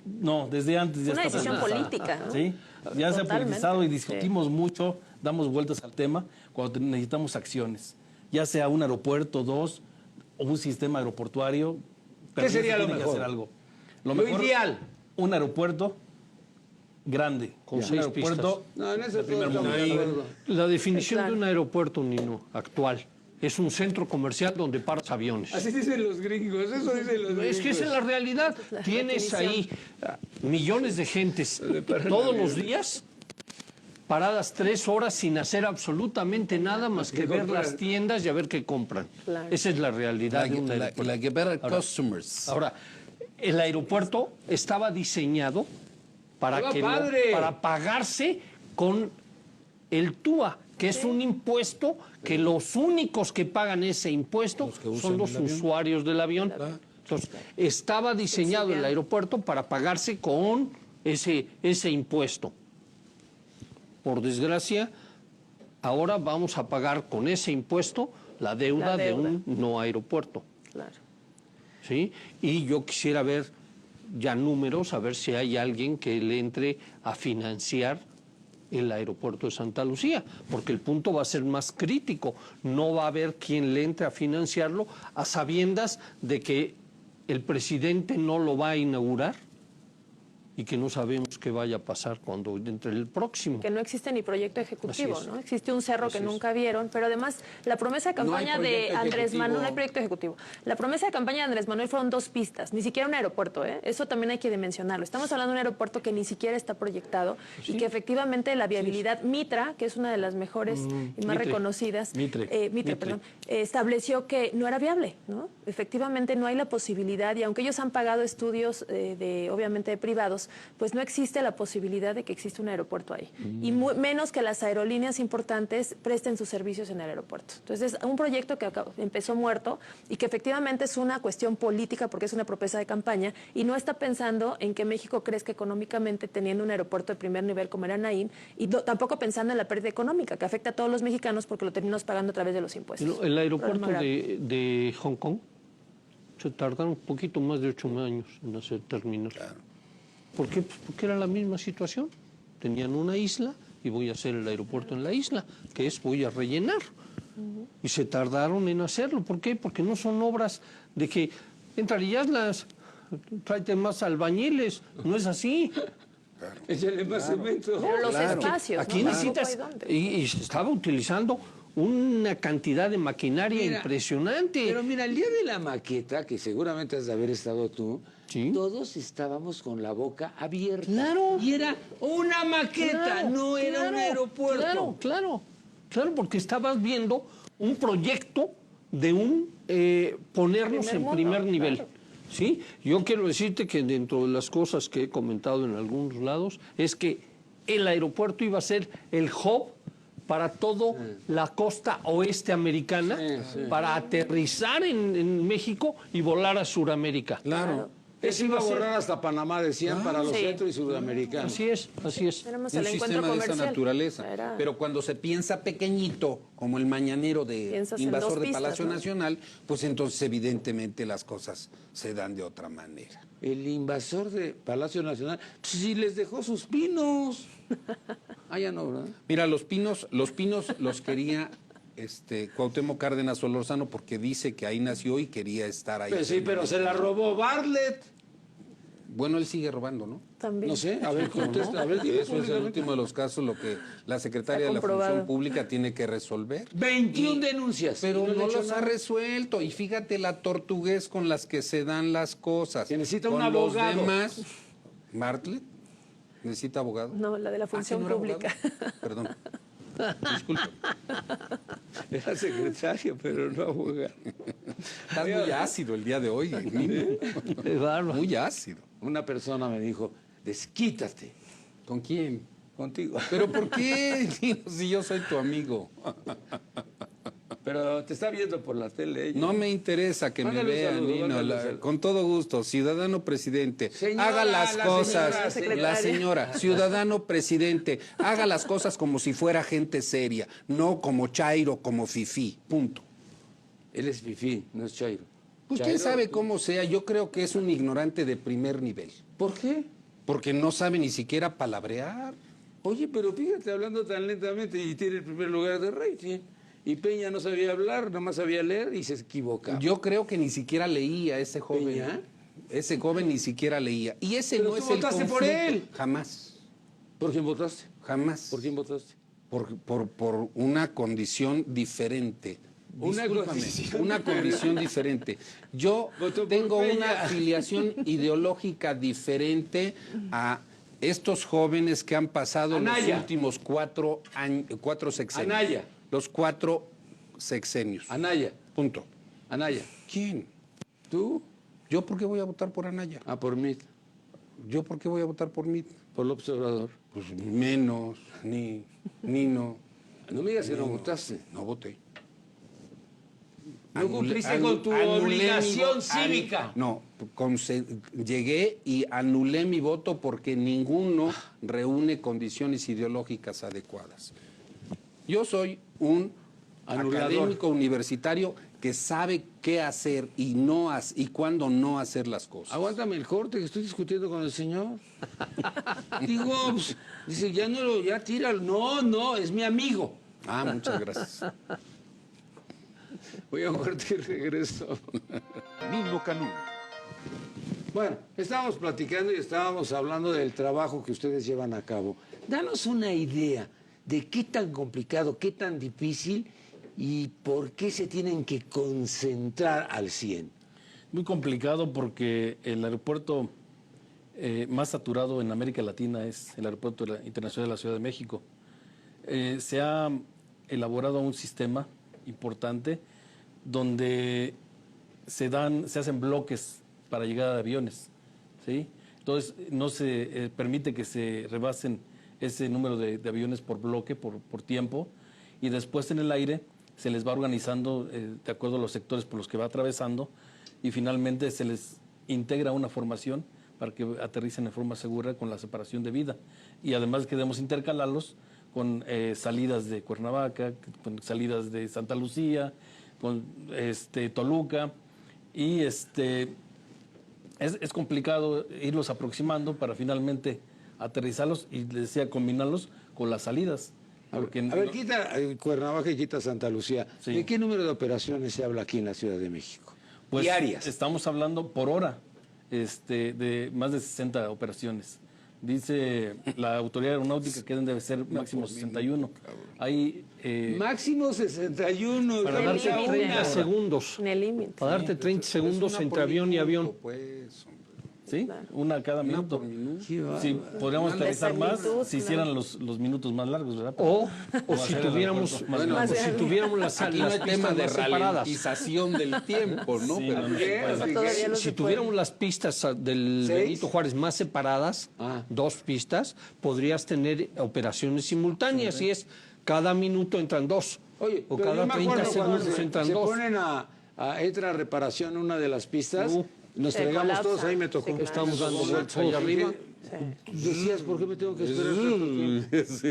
No, desde antes ya Una está decisión politizado. política, ¿no? Sí, ya se ha Totalmente, politizado y discutimos mucho damos vueltas al tema cuando necesitamos acciones, ya sea un aeropuerto, 2, o un sistema aeroportuario. ¿Qué sería lo tiene que mejor? hacer algo. Lo mejor, ideal. Un aeropuerto grande, Con un 6 aeropuerto pistas. No, en eso de primer todos mundo. estamos de acuerdo. La definición Claro. de un aeropuerto, Nino, actual, es un centro comercial donde paras aviones. Así dicen los gringos, eso dicen los gringos. Es que esa es la realidad. Tienes ahí millones de gentes todos los días paradas 3 horas sin hacer absolutamente nada más que ver las tiendas y a ver qué compran. Claro. Esa es la realidad de un aeropuerto. Like better customers. Ahora, el aeropuerto estaba diseñado para, ¡Hola, que padre! para pagarse con el TUA, que es un impuesto que los únicos que pagan ese impuesto son los usuarios del avión. Entonces, estaba diseñado el aeropuerto para pagarse con ese impuesto. Por desgracia, ahora vamos a pagar con ese impuesto la deuda de un no aeropuerto. Claro. ¿Sí? Y yo quisiera ver ya números, a ver si hay alguien que le entre a financiar el aeropuerto de Santa Lucía, porque el punto va a ser más crítico. No va a haber quien le entre a financiarlo a sabiendas de que el presidente no lo va a inaugurar y que no sabemos qué vaya a pasar cuando entre el próximo. Que no existe ni proyecto ejecutivo, Así es. ¿no? Existe un cerro que nunca vieron, pero además la promesa de campaña de proyecto Andrés ejecutivo. Manuel, no hay proyecto ejecutivo. La promesa de campaña de Andrés Manuel fueron 2 pistas, ni siquiera un aeropuerto, ¿eh? Eso también hay que dimensionarlo. Estamos hablando de un aeropuerto que ni siquiera está proyectado y que efectivamente la viabilidad Mitra, que es una de las mejores y más Mitre. reconocidas, Mitre. perdón, estableció que no era viable, ¿no? Efectivamente no hay la posibilidad, y aunque ellos han pagado estudios obviamente de privados, pues no existe la posibilidad de que exista un aeropuerto ahí. Y menos que las aerolíneas importantes presten sus servicios en el aeropuerto. Entonces, es un proyecto que empezó muerto y que efectivamente es una cuestión política porque es una promesa de campaña y no está pensando en que México crezca económicamente teniendo un aeropuerto de primer nivel como era Naín y tampoco pensando en la pérdida económica que afecta a todos los mexicanos porque lo terminamos pagando a través de los impuestos. El aeropuerto Problema grave. de Hong Kong se tardaron un poquito más de 8 años en hacer terminal. ¿Por qué? Pues porque era la misma situación. Tenían una isla y voy a hacer el aeropuerto en la isla, que es voy a rellenar. Y se tardaron en hacerlo. ¿Por qué? Porque no son obras de que entrarías las, tráete más albañiles. No es así. Échale más cemento. Pero los espacios, Aquí ¿no? necesitas, Tampoco hay dónde. y se estaba utilizando una cantidad de maquinaria Mira, impresionante. Pero mira, el día de la maqueta, que seguramente has de haber estado tú, Sí. todos estábamos con la boca abierta. Claro. Y era una maqueta, Claro, no era un claro, aeropuerto. Claro, porque estabas viendo un proyecto de un ponernos Primer en mundo, primer nivel. claro. ¿Sí? Yo quiero decirte que dentro de las cosas que he comentado en algunos lados es que el aeropuerto iba a ser el hub para toda la costa oeste americana, para aterrizar en México y volar a Sudamérica. Claro. Ese iba a borrar hasta Panamá, decían, para los Sí. centro y sudamericanos. Así es, así es. Tenemos Un el encuentro sistema de comercial. esa naturaleza. Era- Pero cuando se piensa pequeñito, como el mañanero de Piensas en invasor 2 de pistas, Palacio ¿no? Nacional, pues entonces evidentemente las cosas se dan de otra manera. El invasor de Palacio Nacional, pues, sí les dejó sus pinos. Ah, ya no, ¿verdad? Mira, los pinos los quería Cuauhtémoc Cárdenas Solórzano porque dice que ahí nació y quería estar ahí. Pues sí, pero se la robó Bartlett. Bueno, él sigue robando, ¿no? También. No sé, a ver, contesta, a ver, dime Eso es el públicamente. último de los casos, lo que la secretaria de la comprobado. Función Pública tiene que resolver. 21 denuncias. Pero Y le no echó los ha nada. resuelto. Y fíjate la tortugués con las que se dan las cosas. Que necesita con un abogado. Los demás, Bartlett necesita abogado. No, la de la Ah, ¿sí función no era pública. abogado? Perdón. Disculpe. Era secretario, pero no abogado. Estás muy ácido el día de hoy, Nino. Qué bárbaro. Muy ácido. Una persona me dijo, desquítate ¿Con quién? contigo. ¿Pero por qué, Nino, si yo soy tu amigo? Pero te está viendo por la tele. ella. No me interesa que Mándale me un vean, saludo, Nino. mándale un saludo. Con todo gusto, ciudadano presidente, Señora, haga las la cosas. señora, La señora, ciudadano presidente, haga las cosas como si fuera gente seria, no como Chairo, como Fifí. Punto. Él es fifí, no es Chairo. Pues Chairo, quién sabe cómo sea, yo creo que es un ignorante de primer nivel. ¿Por qué? Porque no sabe ni siquiera palabrear. Oye, pero fíjate, hablando tan lentamente y tiene el primer lugar de rating. Y Peña no sabía hablar, nada más sabía leer y se equivocaba. Yo creo que ni siquiera leía ese joven. ¿Peña? Ese joven ni siquiera leía. Y ese Pero no tú es el votaste por conflicto. él. Jamás. ¿Por quién votaste? Jamás. ¿Por quién votaste? Por una condición diferente. Una Discúlpame, condición una condición diferente. Yo Votó por tengo Peña. una afiliación ideológica diferente a estos jóvenes que han pasado Anaya. los últimos 4 sexenios. Anaya. Los 4 sexenios. Anaya. Punto. Anaya. ¿Quién? ¿Tú? ¿Yo por qué voy a votar por Anaya? Ah, por mí. ¿Yo por qué voy a votar por mí? Por López Obrador. Pues menos, ni no. No me digas que no votaste. No voté. No cumpliste con tu obligación cívica. No, llegué y anulé mi voto porque ninguno reúne condiciones ideológicas adecuadas. Yo soy un Anulador. académico universitario que sabe qué hacer y cuándo no hacer las cosas. Aguántame el corte que estoy discutiendo con el señor. Digo, pues, dice, ya tíralo. No, es mi amigo. Ah, muchas gracias. Voy a un corte y regreso. Nino Canún. Bueno, estábamos platicando y estábamos hablando del trabajo que ustedes llevan a cabo. Danos una idea de qué tan complicado, qué tan difícil y por qué se tienen que concentrar al 100. Muy complicado porque el aeropuerto más saturado en América Latina es el Aeropuerto Internacional de la Ciudad de México. Se ha elaborado un sistema importante donde se hacen bloques para llegada de aviones, ¿sí? Entonces no se permite que se rebasen ese número de aviones por bloque, por tiempo, y después en el aire se les va organizando de acuerdo a los sectores por los que va atravesando y finalmente se les integra una formación para que aterricen en forma segura con la separación debida. Y además queremos intercalarlos con salidas de Cuernavaca, con salidas de Santa Lucía, con Toluca, y es complicado irlos aproximando para finalmente aterrizarlos y, les decía, combinarlos con las salidas. Porque A ver, quita Cuernavaca y quita Santa Lucía. Sí. ¿De qué número de operaciones se habla aquí en la Ciudad de México? pues, Diarias. estamos hablando por hora de más de 60 operaciones. Dice la autoridad aeronáutica que debe ser máximo 61. Hay Máximo 61. Para darte 30 segundos. En el límite. Para darte 30 segundos entre avión y avión. Pues, hombre. ¿sí? Una cada minuto. Qué bárbaro. Sí, podríamos aterrizar más Exactitud, si hicieran los minutos más largos, ¿verdad? O si hacer el tuviéramos, aeropuerto más bueno, grande. o si tuviéramos las Aquí no hay pistas tema de más separadas. ralentización del tiempo, ¿no? Sí, Pero- no, ¿Qué? bueno. Todavía no Si se tuviéramos las pistas del 6. Benito Juárez más separadas, Ah. 2 pistas, podrías tener operaciones simultáneas y es cada minuto entran 2. Oye, o pero cada yo me 30 acuerdo cuando segundos entran se 2. ponen entra a reparación una de las pistas, nos Se fregamos colapsa. todos, ahí me tocó. Sí, claro. Estamos dando Todos vueltas allá arriba. Decías, ¿por qué me tengo que esperar tanto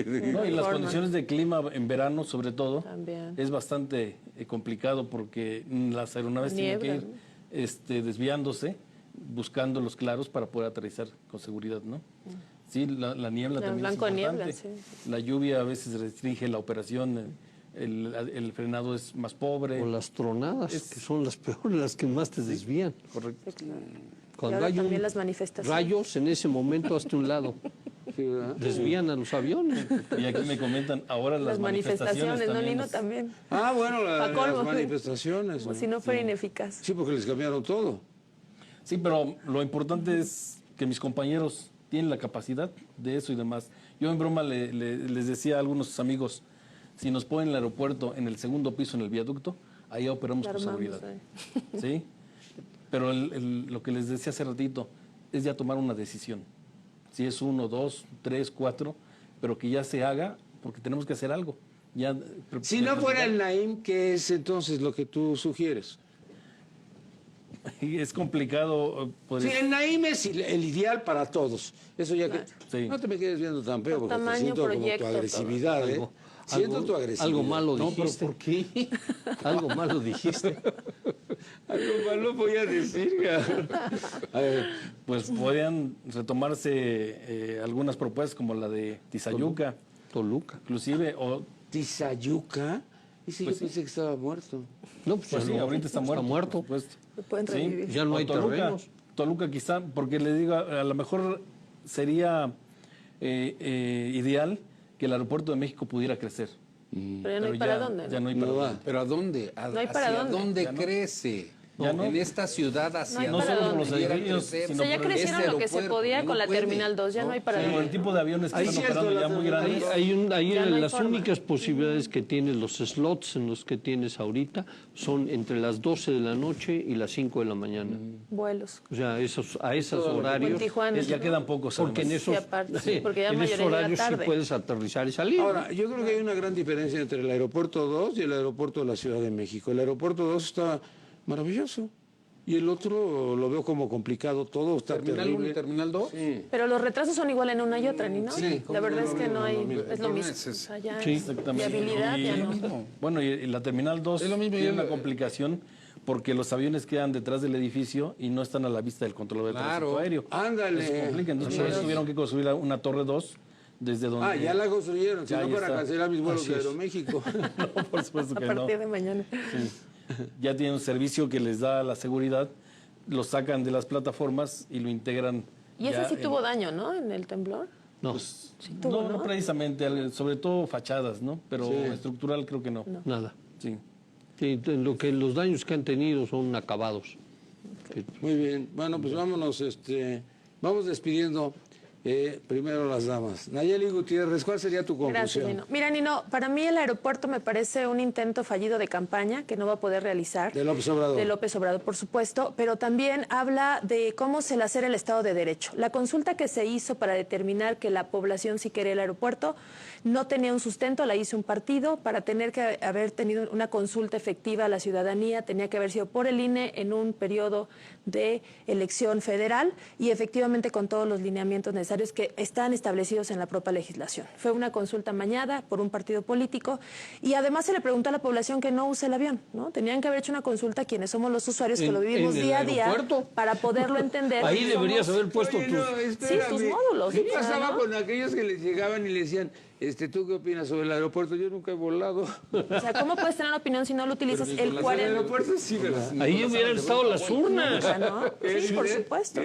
tiempo? No, y las Forma. condiciones de clima en verano, sobre todo, También. es bastante complicado porque las aeronaves tienen que Niebla, ir desviándose, buscando los claros para poder aterrizar con seguridad, ¿no? Sí, la niebla La también blanco es de importante. niebla, sí. La lluvia a veces restringe la operación, el frenado es más pobre. O las tronadas, que son las peores, las que más te desvían. Correcto. Sí, claro. Y Cuando ahora hay también un las manifestaciones. rayos, en ese momento hasta un lado. Sí, ¿verdad? Desvían a los aviones. Y aquí me comentan, ahora las manifestaciones, ¿no, Nino? las- También. Ah, bueno, Pa' colmo. las manifestaciones. Como ¿no? si no fuera ineficaz. Sí, porque les cambiaron todo. Sí, pero lo importante es que mis compañeros tienen la capacidad de eso y demás. Yo en broma les decía a algunos amigos, si nos ponen el aeropuerto en el segundo piso, en el viaducto, ahí operamos La con armamos seguridad. ahí. ¿Sí? Pero lo que les decía hace ratito es ya tomar una decisión. Si es 1, 2, 3, 4, pero que ya se haga, porque tenemos que hacer algo. Ya, Si no fuera el Naim, ¿qué es entonces lo que tú sugieres? Es complicado. Sí, el Naim es el ideal para todos. Eso ya que... Sí. No te me quedes viendo tan feo, Por porque te tamaño, siento como tu proyecto, agresividad, ¿eh? Siento tu agresividad. Algo malo No, pero dijiste. ¿por qué? Algo malo dijiste. Algo malo voy a decir. A ver, pues podrían retomarse algunas propuestas como la de Tizayuca. Toluca. Inclusive, o... ¿Tizayuca? Ese Pues yo pensé que estaba muerto. No, Pues sí, ahorita está muerto. Está muerto. Por supuesto. Lo pueden Sí, revivir. Ya no o hay Toluca, terrenos. Toluca quizá, porque le digo, a lo mejor sería ideal que el aeropuerto de México pudiera crecer. Pero ya no hay para dónde, Ya ¿no? no hay para No va. dónde. ¿Pero a dónde? No hay para ¿Hacia dónde. dónde Ya no. crece? Ya no. En esta ciudad hacia No hay para solo por dónde. los pudiera edificios, crecer. sino O sea, ya por el- crecieron este lo que se aeropuerto, podía no con la puede. Terminal 2, ya no hay para Sí, por el dónde. tipo de aviones que Ahí están sí es operando con ya la muy grandes. Ahí Ya no hay las forma. únicas posibilidades que tienes, los slots en los que tienes ahorita, son entre las 12 de la noche y las 5 de la mañana. Vuelos. O sea, a esos O en horarios. Tijuana. Ya quedan pocos. Porque en además. esos, Sí, aparte, sí, porque ya en la esos mayoría llega horarios sí tarde. puedes aterrizar y salir. Ahora, yo creo que hay una gran diferencia entre el aeropuerto 2 y el aeropuerto de la Ciudad de México. El aeropuerto 2 está maravilloso y el otro lo veo como complicado todo, está ¿Terminal 1 y terrible. Terminal 2? Sí. Pero los retrasos son igual en una y otra, ¿ni no? Sí, La verdad es que no hay, mismo. es lo mismo. Es O sea, ya Sí, Exactamente. viabilidad ya no. Bueno, y la Terminal 2 Es lo mismo, tiene ya una lo- complicación porque los aviones quedan detrás del edificio y no están a la vista del controlador de Claro. tráfico aéreo. Ándale. Eso complica. Entonces, por eso tuvieron que construir una torre 2 desde donde... Ah, ya la construyeron, si Ya, no ya para está. cancelar mis vuelos Así de es. Aeroméxico. No, por supuesto A que no. partir de mañana. Ya tienen un servicio que les da la seguridad, lo sacan de las plataformas y lo integran. Y ese ya sí en- tuvo daño, ¿no? En el temblor. No, Pues, tuvo, no, ¿no? no precisamente, sobre todo fachadas, ¿no? Pero Sí. estructural creo que no. nada. Sí. Sí, los daños que han tenido son acabados. Muy bien, bueno, pues vámonos, vamos despidiendo. Primero las damas. Nayeli Gutiérrez, ¿cuál sería tu Gracias, conclusión? Nino. Mira, Nino, para mí el aeropuerto me parece un intento fallido de campaña que no va a poder realizar. De López Obrador. De López Obrador, por supuesto, pero también habla de cómo se le hace el Estado de Derecho. La consulta que se hizo para determinar que la población sí quería el aeropuerto no tenía un sustento, la hizo un partido. Para tener que haber tenido una consulta efectiva a la ciudadanía, tenía que haber sido por el INE en un periodo de elección federal y efectivamente con todos los lineamientos necesarios que están establecidos en la propia legislación. Fue una consulta amañada por un partido político y además se le preguntó a la población que no use el avión, ¿no? Tenían que haber hecho una consulta a quienes somos los usuarios que lo vivimos en el día a día aeropuerto. para poderlo entender. Ahí deberías Somos- haber puesto Oye, tus... no, espérame. tus módulos, ¿Qué o sea, pasaba ¿no? con aquellos que les llegaban y le decían, ¿tú qué opinas sobre el aeropuerto? Yo nunca he volado. O sea, ¿cómo puedes tener una opinión si no lo utilizas el El 40%? aeropuerto sí, ¿verdad? Ahí hubieran estado las urnas. ¿No? Sí, por supuesto.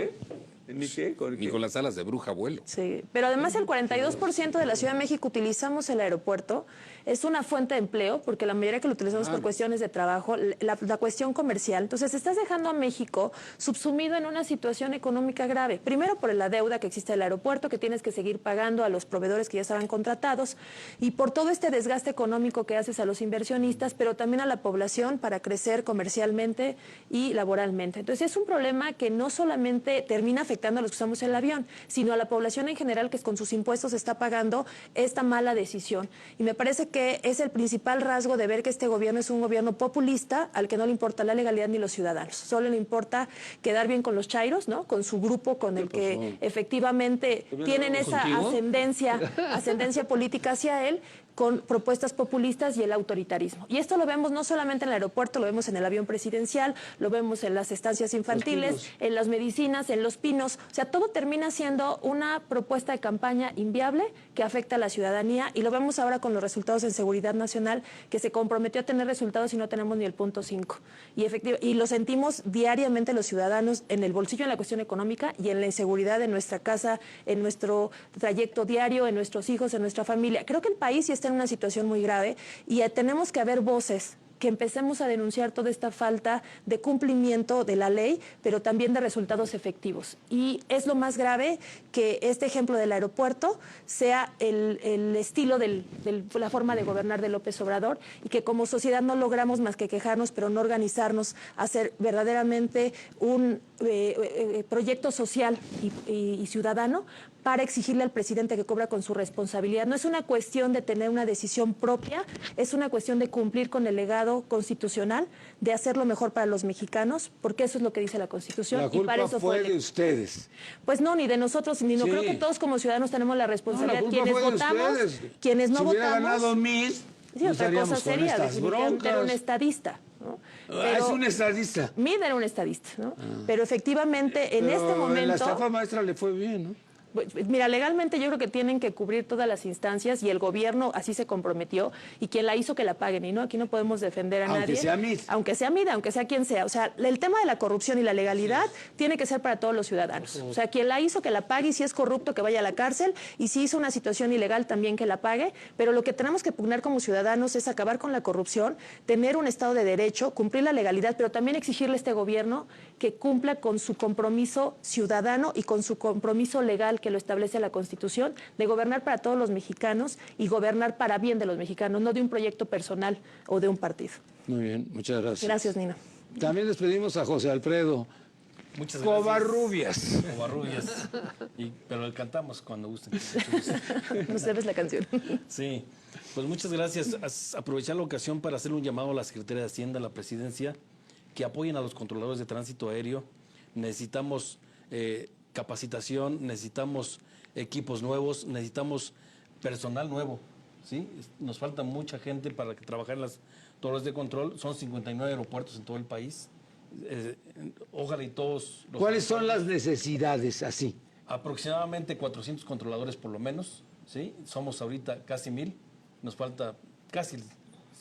¿Ni qué? ¿Por qué? Ni con las alas de bruja vuelo. Sí, pero además el 42% de la Ciudad de México utilizamos el aeropuerto. Es una fuente de empleo, porque la mayoría que lo utilizamos por cuestiones de trabajo, la cuestión comercial. Entonces, estás dejando a México subsumido en una situación económica grave. Primero, por la deuda que existe del aeropuerto, que tienes que seguir pagando a los proveedores que ya estaban contratados, y por todo este desgaste económico que haces a los inversionistas, pero también a la población para crecer comercialmente y laboralmente. Entonces, es un problema que no solamente termina afectando a los que usamos el avión, sino a la población en general que con sus impuestos está pagando esta mala decisión. Y me parece que es el principal rasgo de ver que este gobierno es un gobierno populista al que no le importa la legalidad ni los ciudadanos. Solo le importa quedar bien con los chairos, ¿no? Con su grupo, con el que efectivamente tienen esa ascendencia política hacia él, con propuestas populistas y el autoritarismo. Y esto lo vemos no solamente en el aeropuerto, lo vemos en el avión presidencial, lo vemos en las estancias infantiles, en las medicinas, en los pinos. O sea, todo termina siendo una propuesta de campaña inviable que afecta a la ciudadanía y lo vemos ahora con los resultados en seguridad nacional, que se comprometió a tener resultados y no tenemos ni el 0.5. Y lo sentimos diariamente los ciudadanos en el bolsillo, en la cuestión económica y en la inseguridad de nuestra casa, en nuestro trayecto diario, en nuestros hijos, en nuestra familia. Creo que el país sí está en una situación muy grave y tenemos que haber voces que empecemos a denunciar toda esta falta de cumplimiento de la ley, pero también de resultados efectivos. Y es lo más grave que este ejemplo del aeropuerto sea el estilo la forma de gobernar de López Obrador y que como sociedad no logramos más que quejarnos, pero no organizarnos, hacer verdaderamente un proyecto social y ciudadano para exigirle al presidente que cobra con su responsabilidad. No es una cuestión de tener una decisión propia, es una cuestión de cumplir con el legado constitucional, de hacer lo mejor para los mexicanos, porque eso es lo que dice la Constitución. La y para culpa eso fue fue de ustedes. Pues no, ni de nosotros, ni no Sí. creo que todos como ciudadanos tenemos la responsabilidad. No, la culpa Quienes fue de votamos, ustedes. quienes no Si hubiera votamos. ganado Miss, Sí, no otra estaríamos cosa con sería estas definitivamente broncas. era un estadista. ¿no? Es un estadista. Mide era un estadista, ¿no? Pero efectivamente, en este momento... En la estafa maestra le fue bien, ¿no? Mira, legalmente yo creo que tienen que cubrir todas las instancias y el gobierno así se comprometió y quien la hizo que la paguen. Y no, aquí no podemos defender a nadie. Aunque sea MID. Aunque sea MID, aunque sea quien sea. O sea, el tema de la corrupción y la legalidad tiene que ser para todos los ciudadanos. O sea, quien la hizo que la pague y si es corrupto que vaya a la cárcel y si hizo una situación ilegal también que la pague. Pero lo que tenemos que pugnar como ciudadanos es acabar con la corrupción, tener un Estado de Derecho, cumplir la legalidad, pero también exigirle a este gobierno que cumpla con su compromiso ciudadano y con su compromiso legal que lo establece la Constitución, de gobernar para todos los mexicanos y gobernar para bien de los mexicanos, no de un proyecto personal o de un partido. Muy bien, muchas gracias. Gracias, Nino. También despedimos a José Alfredo. Muchas gracias. Covarrubias. Covarrubias. Pero le cantamos cuando gusten. Nos debes la canción. Sí, pues muchas gracias. Aprovechar la ocasión para hacer un llamado a la Secretaría de Hacienda, a la Presidencia, que apoyen a los controladores de tránsito aéreo. Necesitamos capacitación, necesitamos equipos nuevos, necesitamos personal nuevo, ¿sí? Nos falta mucha gente para que trabajar en las torres de control. Son 59 aeropuertos en todo el país. Ojalá y todos... ¿Cuáles son las necesidades así? Aproximadamente 400 controladores por lo menos, ¿sí? Somos ahorita casi 1000, nos falta casi el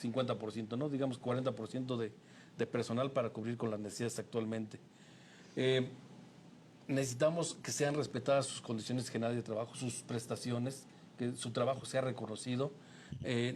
50%, ¿no? Digamos 40% de personal para cubrir con las necesidades actualmente. Necesitamos que sean respetadas sus condiciones generales de trabajo, sus prestaciones, que su trabajo sea reconocido.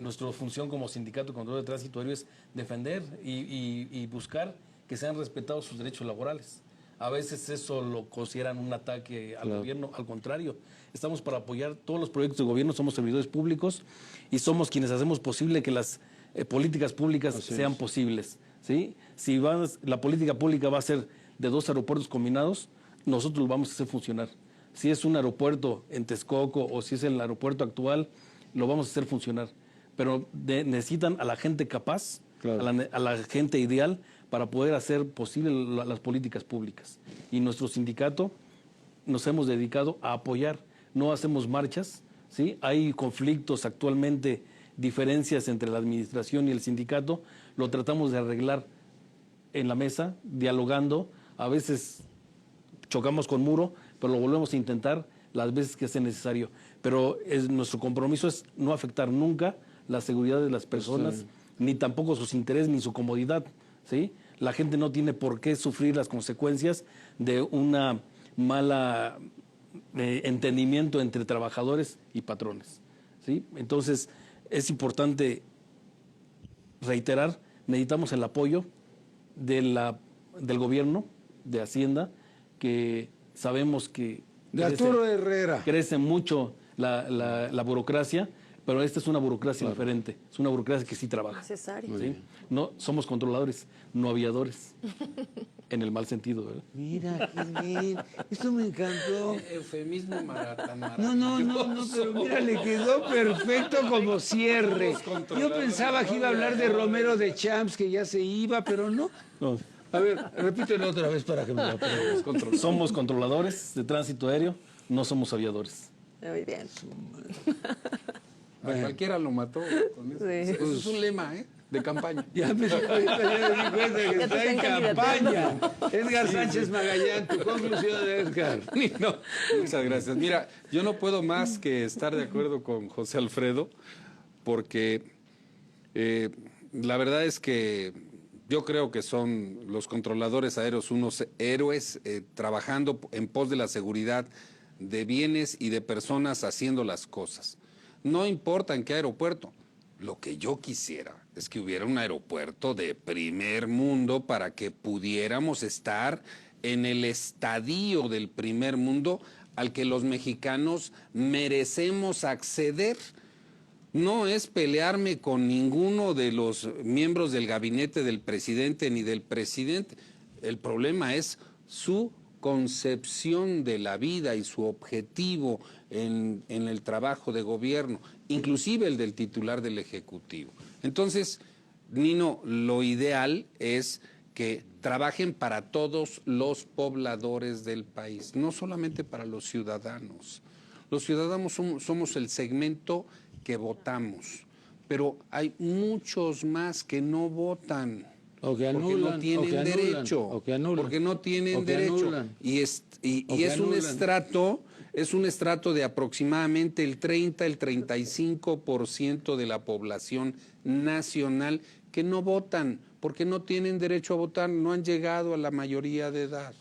Nuestra función como sindicato de control de tránsito aéreo es defender y buscar que sean respetados sus derechos laborales. A veces eso lo consideran un ataque al gobierno, al contrario. Estamos para apoyar todos los proyectos de gobierno, somos servidores públicos y somos quienes hacemos posible que las políticas públicas sean posibles, ¿sí? Si la política pública va a ser de 2 aeropuertos combinados, nosotros lo vamos a hacer funcionar. Si es un aeropuerto en Texcoco o si es el aeropuerto actual, lo vamos a hacer funcionar. Pero necesitan a la gente capaz, a la gente ideal para poder hacer posible las políticas públicas. Y nuestro sindicato nos hemos dedicado a apoyar, no hacemos marchas, ¿sí? Hay conflictos actualmente, diferencias entre la administración y el sindicato, lo tratamos de arreglar en la mesa, dialogando, a veces chocamos con muro, pero lo volvemos a intentar las veces que sea necesario. Pero nuestro compromiso es no afectar nunca la seguridad de las personas, ni tampoco sus intereses ni su comodidad, ¿sí? La gente no tiene por qué sufrir las consecuencias de una mala entendimiento entre trabajadores y patrones, ¿sí? Entonces, es importante reiterar, necesitamos el apoyo del gobierno, de Hacienda, que sabemos que de Arturo Herrera crece mucho la burocracia, pero esta es una burocracia diferente, es una burocracia que sí trabaja. Necesario. ¿Sí? No, somos controladores, no aviadores, en el mal sentido, ¿verdad? Mira, qué bien, esto me encantó. Eufemismo tan maravilloso. No, pero mira, le quedó perfecto como cierre. Yo pensaba que iba a hablar de Romero de Champs, que ya se iba, pero no. A ver, repítelo otra vez para que me lo aprendas. Somos controladores de tránsito aéreo, no somos aviadores. Muy bien. A cualquiera lo mató con eso. Sí. Eso es un lema, de campaña. Ya me di cuenta que está en campaña. Edgar Sánchez Magallán, tu conclusión, Edgar. No, muchas gracias. Mira, yo no puedo más que estar de acuerdo con José Alfredo, porque la verdad es que yo creo que son los controladores aéreos unos héroes trabajando en pos de la seguridad de bienes y de personas haciendo las cosas. No importa en qué aeropuerto. Lo que yo quisiera es que hubiera un aeropuerto de primer mundo para que pudiéramos estar en el estadio del primer mundo al que los mexicanos merecemos acceder. No es pelearme con ninguno de los miembros del gabinete del presidente ni del presidente. El problema es su concepción de la vida y su objetivo en el trabajo de gobierno, inclusive el del titular del Ejecutivo. Entonces, Nino, lo ideal es que trabajen para todos los pobladores del país, no solamente para los ciudadanos. Los ciudadanos somos el segmento que votamos, pero hay muchos más que no votan. O que anulan, porque no tienen derecho. o que anulan, porque no tienen o que derecho. anulan, Y es anulan. un estrato de aproximadamente el 30, el 35% de la población nacional que no votan, porque no tienen derecho a votar, no han llegado a la mayoría de edad.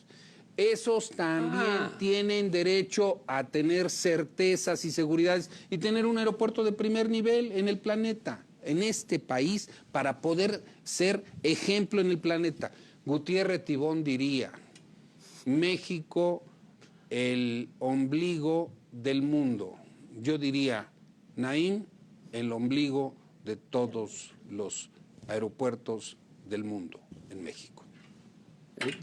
Esos también tienen derecho a tener certezas y seguridades y tener un aeropuerto de primer nivel en el planeta, en este país, para poder ser ejemplo en el planeta. Gutiérrez Tibón diría, México, el ombligo del mundo. Yo diría, Naim, el ombligo de todos los aeropuertos del mundo en México.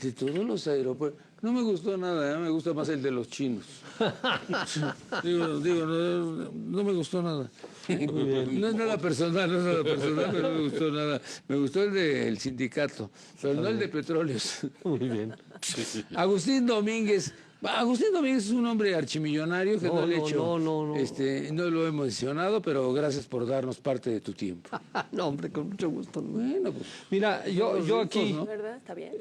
De todos los aeropuertos. No me gustó nada, me gusta más el de los chinos. No me gustó nada. No es nada personal, pero no me gustó nada. Me gustó el del sindicato, pero no el de petróleos. Muy bien. Agustín Domínguez es un hombre archimillonario que no le he hecho. No lo he mencionado, pero gracias por darnos parte de tu tiempo. No, hombre, con mucho gusto. Bueno, pues. Mira, yo aquí ¿no? ¿Verdad? Está bien.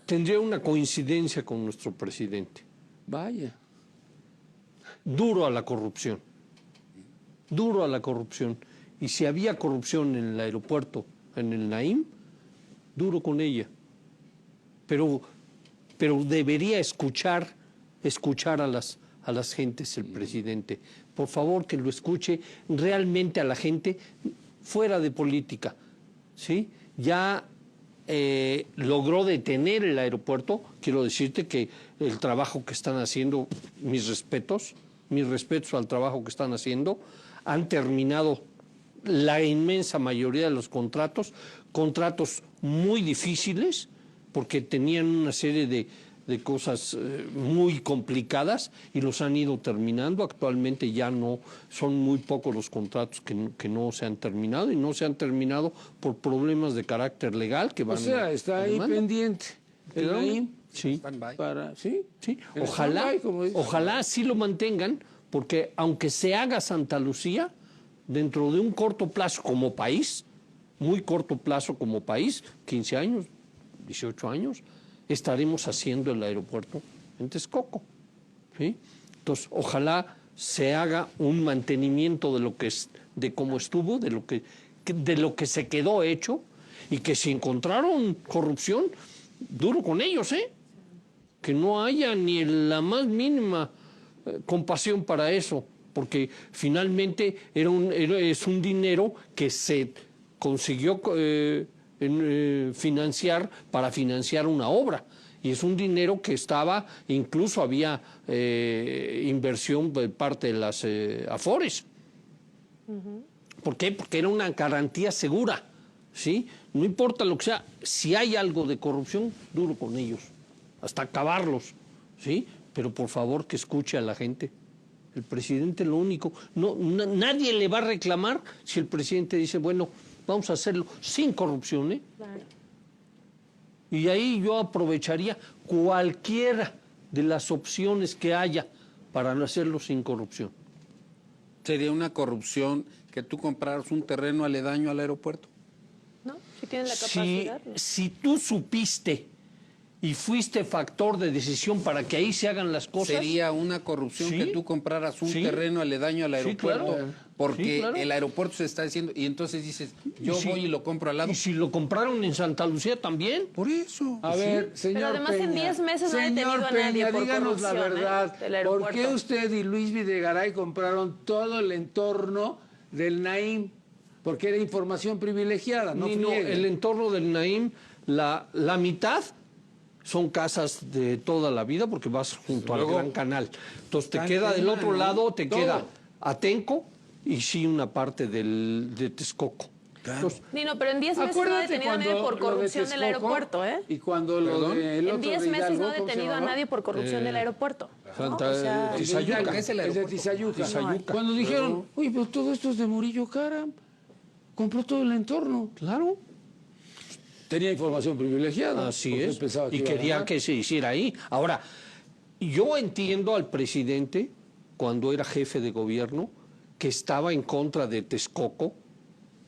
tendría una coincidencia con nuestro presidente. Vaya. Duro a la corrupción. Duro a la corrupción. Y si había corrupción en el aeropuerto, en el Naim, duro con ella. Pero debería escuchar a las gentes el presidente. Por favor, que lo escuche realmente a la gente fuera de política. ¿Sí? Ya logró detener el aeropuerto. Quiero decirte que el trabajo que están haciendo, mis respetos al trabajo que están haciendo, han terminado la inmensa mayoría de los contratos muy difíciles, porque tenían una serie de cosas muy complicadas y los han ido terminando. Actualmente ya no, son muy pocos los contratos que no se han terminado, y no se han terminado por problemas de carácter legal que van. O sea, está ahí pendiente. ¿El Naim? Sí. Sí. Ojalá sí lo mantengan, porque aunque se haga Santa Lucía, dentro de un corto plazo como país, muy corto plazo como país, 15 años, 18 años, estaremos haciendo el aeropuerto en Texcoco. ¿Sí? Entonces, ojalá se haga un mantenimiento de cómo estuvo, de lo que se quedó hecho, y que si encontraron corrupción, duro con ellos, que no haya ni la más mínima compasión para eso, porque finalmente es un dinero que se consiguió financiar para financiar una obra, y es un dinero que incluso había inversión de parte de las Afores. ¿Por qué? Porque era una garantía segura, ¿sí? No importa lo que sea, si hay algo de corrupción, duro con ellos, hasta acabarlos, ¿sí? Pero por favor, que escuche a la gente. El presidente nadie le va a reclamar si el presidente dice, bueno, vamos a hacerlo sin corrupción, Claro. Y ahí yo aprovecharía cualquiera de las opciones que haya para hacerlo sin corrupción. ¿Sería una corrupción que tú compraras un terreno aledaño al aeropuerto? ¿No? Si tienes la capacidad. Si tú supiste y fuiste factor de decisión para que ahí se hagan las cosas. ¿Sería una corrupción que tú compraras un terreno aledaño al aeropuerto? Claro. Porque el aeropuerto se está haciendo, y entonces dices, voy y lo compro al lado. Y si lo compraron en Santa Lucía también. Por eso. A ver, señor Pero además Peña, en 10 meses no ha detenido a nadie por díganos la corrupción, verdad. ¿Por qué usted y Luis Videgaray compraron todo el entorno del Naim? Porque era información privilegiada, no el entorno del Naim, la mitad son casas de toda la vida, porque vas junto al Gran Canal. Entonces te queda del otro lado, queda Atenco y sí una parte de Texcoco. Claro. Entonces, pero en 10 meses no ha detenido a nadie por corrupción en el aeropuerto, Y cuando lo del otro en 10 meses no ha detenido a nadie por corrupción en el aeropuerto. Tizayuca. Es de Tizayuca. Cuando dijeron, uy, pero todo esto es de Murillo Karam, compró todo el entorno. Claro. Tenía información privilegiada. Así es. Y quería que se hiciera ahí. Ahora, yo entiendo al presidente, cuando era jefe de gobierno, que estaba en contra de Texcoco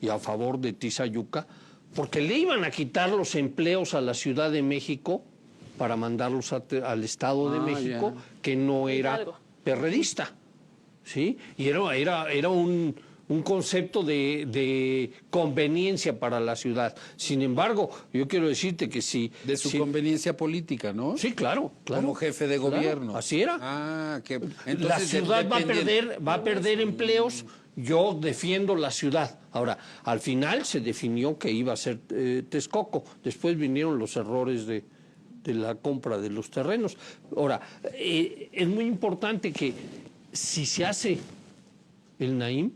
y a favor de Tizayuca, porque le iban a quitar los empleos a la Ciudad de México para mandarlos al Estado de México, que no era perredista, ¿sí? Y era un concepto de conveniencia para la ciudad. Sin embargo, yo quiero decirte que si... De su conveniencia política, ¿no? Sí, claro. Como jefe de gobierno. Así era. Entonces, la ciudad va a perder empleos. Yo defiendo la ciudad. Ahora, al final se definió que iba a ser Texcoco. Después vinieron los errores de la compra de los terrenos. Ahora, es muy importante que si se hace el Naim,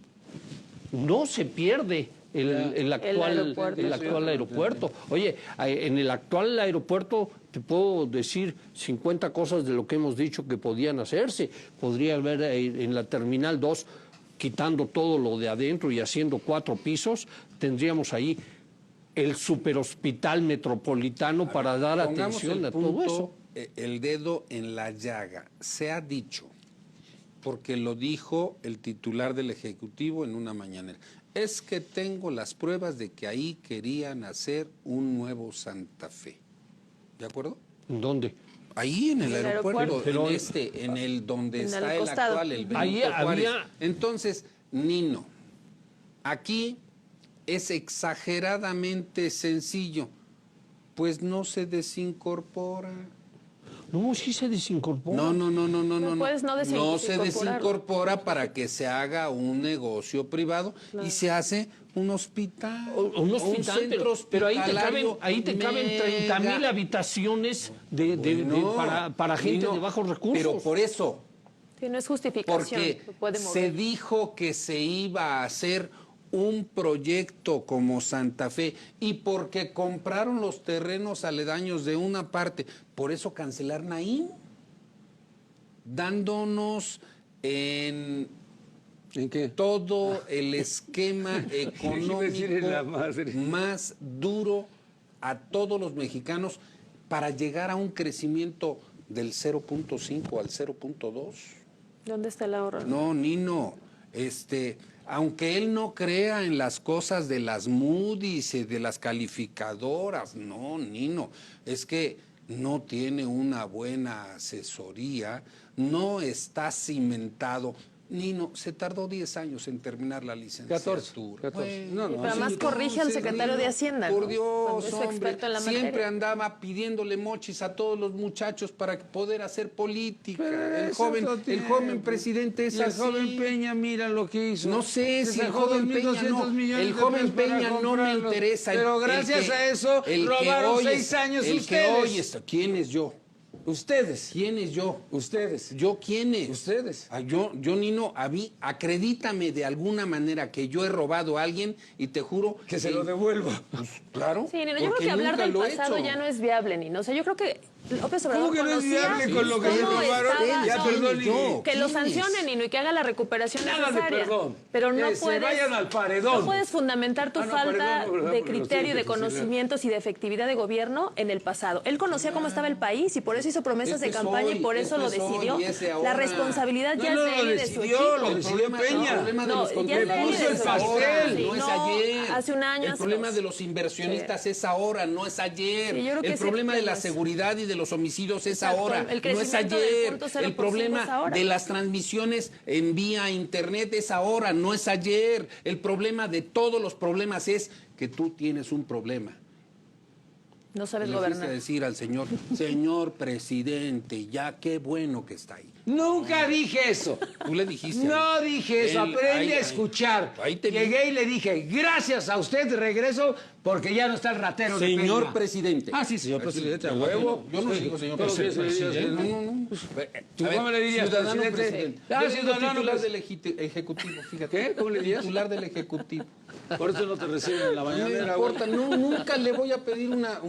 no se pierde el actual aeropuerto. Oye, en el actual aeropuerto te puedo decir 50 cosas de lo que hemos dicho que podían hacerse. Podría haber en la Terminal 2, quitando todo lo de adentro y haciendo 4 pisos, tendríamos ahí el superhospital metropolitano para dar atención a todo eso. El dedo en la llaga. Se ha dicho, porque lo dijo el titular del Ejecutivo en una mañanera, es que tengo las pruebas de que ahí querían hacer un nuevo Santa Fe. ¿De acuerdo? ¿Dónde? Ahí en el aeropuerto, pero en el donde está el costado. actual, el Benito Ahí Juárez. había... Entonces, Nino, aquí es exageradamente sencillo, pues no se desincorpora. No, sí se desincorpora. No. puedes no No se desincorpora para que se haga un negocio privado y se hace un hospital. Un hospital, centro pero hospitalario ahí te caben 30,000 habitaciones para gente de bajos recursos. Pero por eso, Sí, no es justificación. porque puede mover. se dijo que se iba a hacer un proyecto como Santa Fe y porque compraron los terrenos aledaños de una parte, por eso cancelar Naim, dándonos en qué? todo el esquema económico más duro a todos los mexicanos para llegar a un crecimiento del 0.5 al 0.2. ¿Dónde está el ahorro? No, Nino, aunque él no crea en las cosas de las Moody's, de las calificadoras, no, Nino, es que no tiene una buena asesoría, no está cimentado. Nino, se tardó 10 años en terminar la licenciatura. 14. Pero además corrige al secretario de Hacienda. Por ¿no? Dios, Cuando es hombre, experto en la siempre materia. andaba pidiéndole mochis a todos los muchachos para poder hacer política. Pero El joven presidente es y el así. joven Peña, mira lo que hizo. No sé si el sacó joven 2,200 Peña no. millones El de joven pesos para Peña no me comprarlos. interesa. Pero gracias a eso robaron 6 años ustedes. ¿Quién es yo? Ustedes. ¿Quién es yo? Ustedes. ¿Yo quién es? Ustedes. Yo, Nino, acredítame de alguna manera que yo he robado a alguien y te juro que se lo devuelvo. Pues, claro. Sí, Nino, yo creo que hablar del pasado ya no es viable, Nino. O sea, yo creo que López Obrador ¿Cómo que no es conocía viable con lo que se cómo robaron? estaba- Ya, no, perdón, que lo sancionen, Nino, y que haga la recuperación Hágale necesaria. perdón. Pero no Que se puedes... vayan al paredón. No puedes fundamentar tu falta perdón, de pero criterio, sí, de sí, conocimientos y de efectividad de gobierno en el pasado. Él conocía cómo estaba el país y por eso hizo promesas de campaña y por eso lo decidió. La responsabilidad ya es de él y de su equipo. Lo decidió Peña. El problema de los No, ya es de él y contratistas de es su ahora, equipo. no es No, ayer. hace un año, El hace problema dos. de los inversionistas es ahora, no es ayer. Sí, yo creo que El sí, problema de la pues. seguridad y de los homicidios es Exacto, ahora, el no es crecimiento del ayer. 0.0% El es problema ahora. de las transmisiones en vía internet es ahora, no es ayer. El problema de todos los problemas es que tú tienes un problema. No sabes Le fuiste gobernar. a decir al señor presidente, ya qué bueno que está ahí. Nunca dije eso. Tú le dijiste. No dije eso, aprende a escuchar. Llegué y le dije, gracias a usted regreso porque ya no está el ratero de Señor Peña. presidente. Ah, sí, señor presidente, a huevo. Yo no digo señor Todo lo que presidente. se diga, No. ¿Tú A ver, cómo le dirías, ciudadano presidente? Yo digo ciudadano titular presidente. del ejecutivo, fíjate. ¿Qué? ¿Cómo le dirías? Titular del ejecutivo. Por eso no te reciben en la No me mañana. importa, nunca le voy a pedir una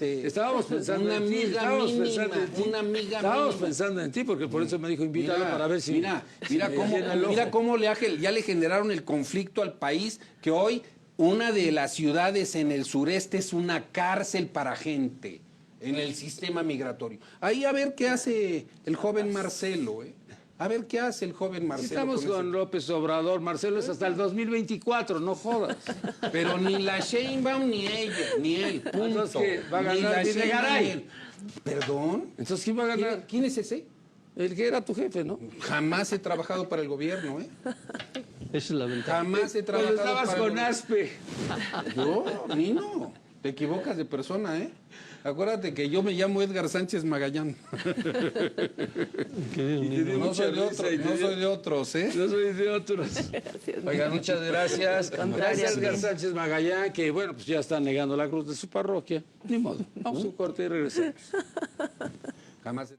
Estábamos pensando una en ti, amiga estábamos mínima, pensando en ti. una amiga Estábamos mínima. pensando en ti porque por eso me dijo invítalo para ver si... Mira si me llena el ojo. cómo ya le generaron el conflicto al país, que hoy una de las ciudades en el sureste es una cárcel para gente en el sistema migratorio. Ahí a ver qué hace el joven Marcelo, A ver qué hace el joven Marcelo. Estamos con López Obrador. Marcelo es hasta el 2024, no jodas. Pero ni la Sheinbaum ni ella, ni él, punto. Entonces, ¿qué? ¿Va a ganar Ni la Videgaray? Sheinbaum ni él. ¿Perdón? Entonces, ¿quién va a ganar? ¿Quién es ese? El que era tu jefe, ¿no? Jamás he trabajado para el gobierno, ¿eh? Esa es la ventaja. Jamás he Cuando trabajado estabas para el con gobierno. Aspe. Yo, Nino, te equivocas de persona, ¿eh? Acuérdate que yo me llamo Edgar Sánchez Magallán. No soy de otros, no soy de otros, ¿eh? No soy de otros. Oigan, muchas gracias. Gracias, Edgar Sánchez Magallán, que bueno, pues ya está negando la cruz de su parroquia. Ni modo. Vamos a un corte y regresamos. Jamás.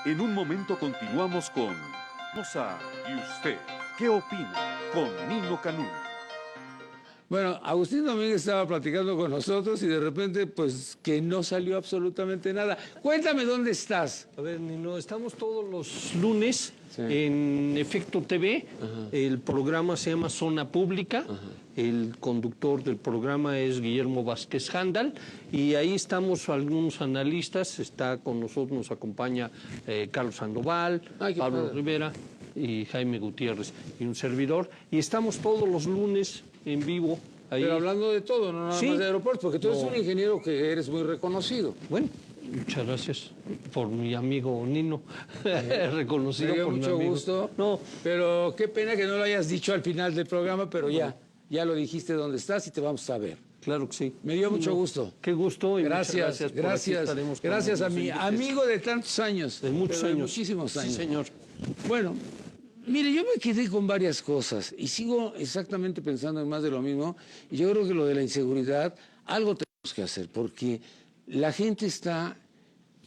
En un momento continuamos con Moza y usted, ¿qué opina? Con Nino Canún. Bueno, Agustín Domínguez estaba platicando con nosotros y de repente, pues, que no salió absolutamente nada. Cuéntame dónde estás. A ver, Nino, estamos todos los lunes Sí. en Efecto TV. Ajá. El programa se llama Zona Pública. Ajá. El conductor del programa es Guillermo Vázquez Handal. Y ahí estamos algunos analistas. Está con nosotros, nos acompaña Carlos Sandoval, Ay, qué Pablo padre. Rivera y Jaime Gutiérrez y un servidor. Y estamos todos los lunes en vivo. Ahí. Pero hablando de todo, no nada Sí. más de aeropuertos, porque tú eres No. un ingeniero que eres muy reconocido. Bueno, muchas gracias por mi amigo Nino. Reconocido Me dio por mi mucho amigo. gusto. No, Pero qué pena que no lo hayas dicho al final del programa, pero ya lo dijiste dónde estás y te vamos a ver. claro que sí. Me dio mucho No, gusto. Qué gusto y Gracias, muchas gracias. Por aquí gracias. estaremos cuando Gracias a nos mi invites. amigo de tantos años. De muchos pero de años. muchísimos años. Sí, señor. Bueno, mire, yo me quedé con varias cosas y sigo exactamente pensando en más de lo mismo. Y yo creo que lo de la inseguridad, algo tenemos que hacer, porque la gente está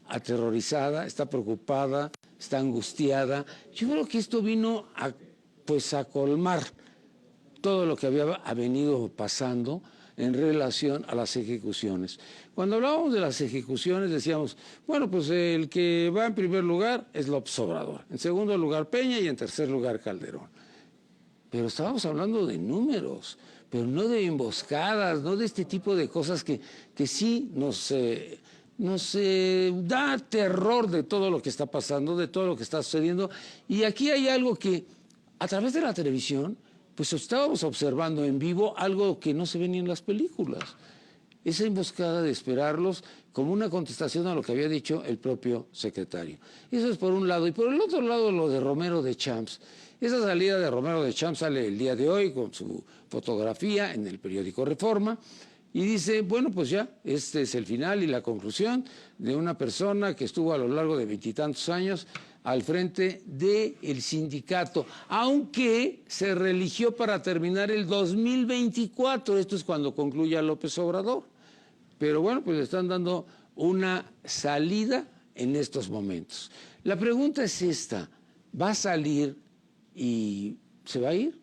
aterrorizada, está preocupada, está angustiada. Yo creo que esto vino a colmar todo lo que había venido pasando en relación a las ejecuciones. Cuando hablábamos de las ejecuciones decíamos, bueno, pues el que va en primer lugar es López Obrador, en segundo lugar Peña y en tercer lugar Calderón. Pero estábamos hablando de números, pero no de emboscadas, no de este tipo de cosas que sí nos da terror de todo lo que está pasando, de todo lo que está sucediendo. Y aquí hay algo que, a través de la televisión, pues estábamos observando en vivo algo que no se ve ni en las películas. Esa emboscada de esperarlos como una contestación a lo que había dicho el propio secretario. Eso es por un lado. Y por el otro lado, lo de Romero de Champs. Esa salida de Romero de Champs sale el día de hoy con su fotografía en el periódico Reforma y dice, bueno, pues ya, este es el final y la conclusión de una persona que estuvo a lo largo de 20 y tantos años al frente del sindicato, aunque se religió para terminar el 2024, esto es cuando concluya López Obrador. Pero bueno, pues le están dando una salida en estos momentos. La pregunta es esta, ¿va a salir y se va a ir?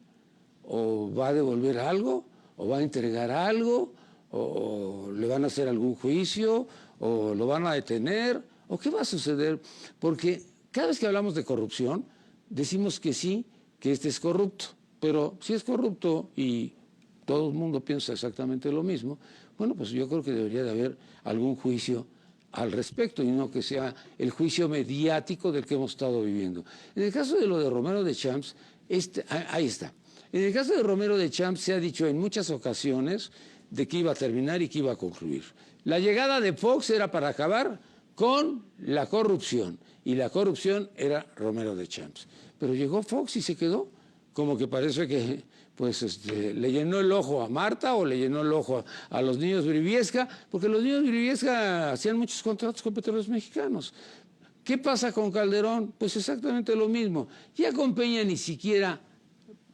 ¿O va a devolver algo? ¿O va a entregar algo? ¿O le van a hacer algún juicio? ¿O lo van a detener? ¿O qué va a suceder? Porque cada vez que hablamos de corrupción, decimos que sí, que este es corrupto. Pero si es corrupto y todo el mundo piensa exactamente lo mismo, bueno, pues yo creo que debería de haber algún juicio al respecto y no que sea el juicio mediático del que hemos estado viviendo. En el caso de lo de Romero de Champs, ahí está. En el caso de Romero de Champs se ha dicho en muchas ocasiones de que iba a terminar y que iba a concluir. La llegada de Fox era para acabar con la corrupción y la corrupción era Romero de Champs. Pero llegó Fox y se quedó, como que parece que le llenó el ojo a Marta o le llenó el ojo a los niños Briviesca, porque los niños Briviesca hacían muchos contratos con Petróleos Mexicanos. ¿Qué pasa con Calderón? Pues exactamente lo mismo. Ya con Peña ni siquiera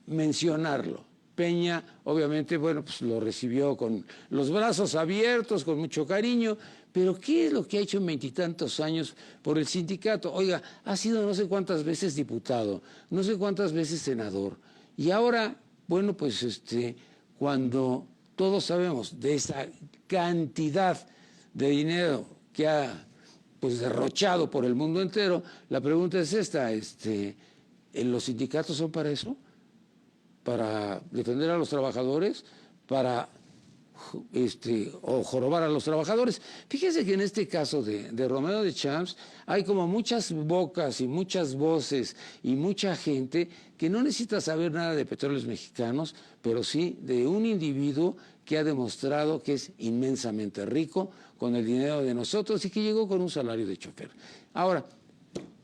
mencionarlo. Peña, obviamente, bueno, pues lo recibió con los brazos abiertos, con mucho cariño, pero ¿qué es lo que ha hecho en 20 y tantos años por el sindicato? Oiga, ha sido no sé cuántas veces diputado, no sé cuántas veces senador, y ahora, bueno, pues cuando todos sabemos de esa cantidad de dinero que ha pues derrochado por el mundo entero, la pregunta es esta, ¿los sindicatos son para eso? ¿Para defender a los trabajadores? ¿Para o jorobar a los trabajadores. Fíjese que en este caso de Romero de Champs hay como muchas bocas y muchas voces y mucha gente que no necesita saber nada de Petróleos Mexicanos, pero sí de un individuo que ha demostrado que es inmensamente rico con el dinero de nosotros y que llegó con un salario de chofer. Ahora,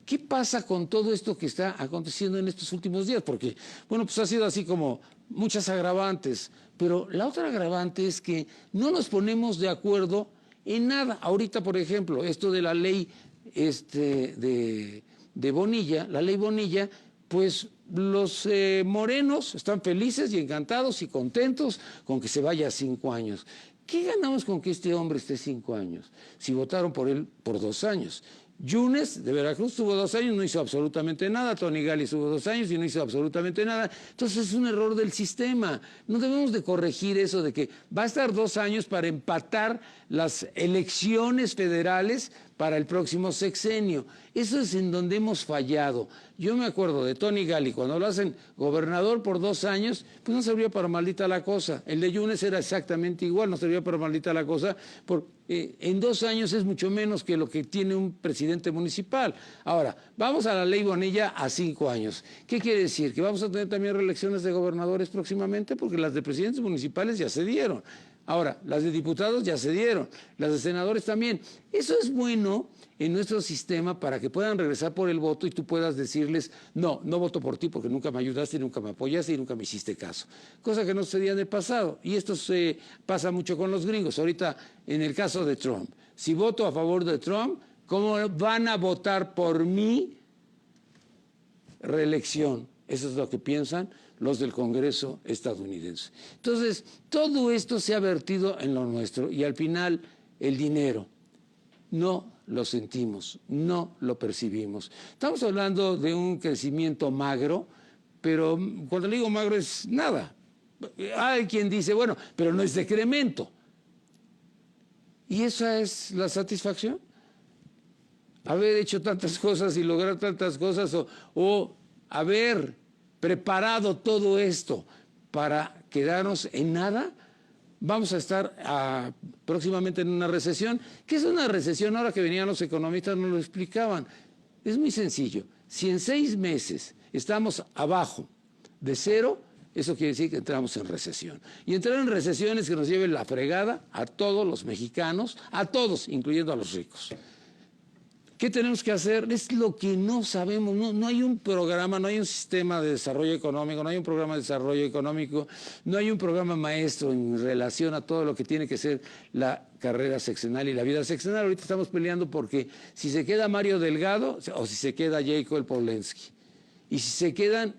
¿qué pasa con todo esto que está aconteciendo en estos últimos días? Porque, bueno, pues ha sido así como muchas agravantes, pero la otra agravante es que no nos ponemos de acuerdo en nada. Ahorita, por ejemplo, esto de la ley de Bonilla, la ley Bonilla, pues los morenos están felices y encantados y contentos con que se vaya a 5 años. ¿Qué ganamos con que este hombre esté 5 años? Si votaron por él por 2 años. Yunes de Veracruz tuvo 2 años, no hizo absolutamente nada. Tony Gales tuvo 2 años y no hizo absolutamente nada. Entonces es un error del sistema. No debemos de corregir eso de que va a estar 2 años para empatar las elecciones federales para el próximo sexenio. Eso es en donde hemos fallado. Yo me acuerdo de Tony Gali, cuando lo hacen gobernador por 2 años, pues no servía para maldita la cosa. El de Yunes era exactamente igual, no servía para maldita la cosa, porque en 2 años es mucho menos que lo que tiene un presidente municipal. Ahora, vamos a la ley Bonilla a 5 años. ¿Qué quiere decir? ¿Que vamos a tener también reelecciones de gobernadores próximamente? Porque las de presidentes municipales ya se dieron. Ahora, las de diputados ya se dieron, las de senadores también. Eso es bueno en nuestro sistema para que puedan regresar por el voto y tú puedas decirles, no voto por ti porque nunca me ayudaste, nunca me apoyaste y nunca me hiciste caso. Cosa que no sucedía en el pasado. Y esto se pasa mucho con los gringos. Ahorita, en el caso de Trump, si voto a favor de Trump, ¿cómo van a votar por mi reelección? Eso es lo que piensan los del Congreso estadounidense. Entonces, todo esto se ha vertido en lo nuestro y al final el dinero no lo sentimos, no lo percibimos. Estamos hablando de un crecimiento magro, pero cuando le digo magro es nada. Hay quien dice, bueno, pero no es decremento. ¿Y esa es la satisfacción? Haber hecho tantas cosas y lograr tantas cosas o haber preparado todo esto para quedarnos en nada. Vamos a estar próximamente en una recesión. ¿Qué es una recesión? Ahora que venían los economistas nos lo explicaban. Es muy sencillo. Si en 6 meses estamos abajo de 0, eso quiere decir que entramos en recesión. Y entrar en recesión es que nos lleve la fregada a todos los mexicanos, a todos, incluyendo a los ricos. ¿Qué tenemos que hacer? Es lo que no sabemos. No hay un programa, no hay un sistema de desarrollo económico, no hay un programa de desarrollo económico, no hay un programa maestro en relación a todo lo que tiene que ser la carrera sexenal y la vida sexenal. Ahorita estamos peleando porque si se queda Mario Delgado o si se queda Jacob Polensky. Y si se quedan,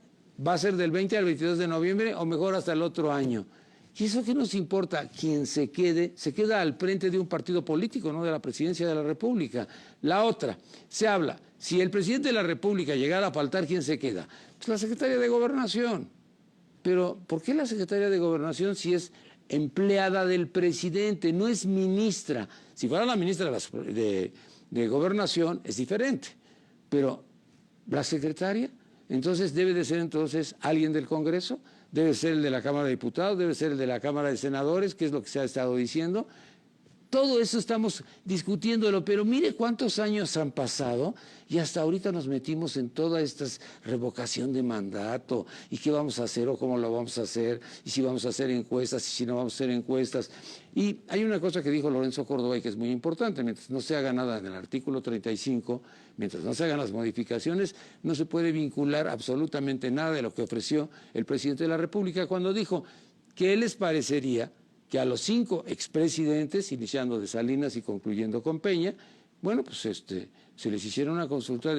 va a ser del 20 al 22 de noviembre o mejor hasta el otro año. ¿Y eso qué nos importa? Quien se queda al frente de un partido político, no de la presidencia de la República. La otra, se habla, si el presidente de la República llegara a faltar, ¿quién se queda? Pues la secretaria de Gobernación. Pero, ¿por qué la secretaria de Gobernación si es empleada del presidente, no es ministra? Si fuera la ministra de Gobernación, es diferente. Pero, ¿la secretaria? Entonces, ¿debe de ser entonces alguien del Congreso? Debe ser el de la Cámara de Diputados, debe ser el de la Cámara de Senadores, que es lo que se ha estado diciendo. Todo eso estamos discutiéndolo, pero mire cuántos años han pasado y hasta ahorita nos metimos en toda esta revocación de mandato y qué vamos a hacer o cómo lo vamos a hacer y si vamos a hacer encuestas y si no vamos a hacer encuestas. Y hay una cosa que dijo Lorenzo Córdoba y que es muy importante, mientras no se haga nada en el artículo 35, mientras no se hagan las modificaciones, no se puede vincular absolutamente nada de lo que ofreció el presidente de la República cuando dijo que él les parecería que a los 5 expresidentes, iniciando de Salinas y concluyendo con Peña, bueno, pues se les hiciera una consulta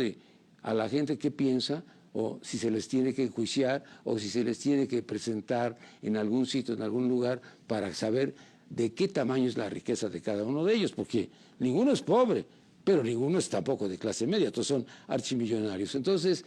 a la gente qué piensa, o si se les tiene que enjuiciar, o si se les tiene que presentar en algún sitio, en algún lugar, para saber de qué tamaño es la riqueza de cada uno de ellos, porque ninguno es pobre, pero ninguno es tampoco de clase media, todos son archimillonarios. Entonces,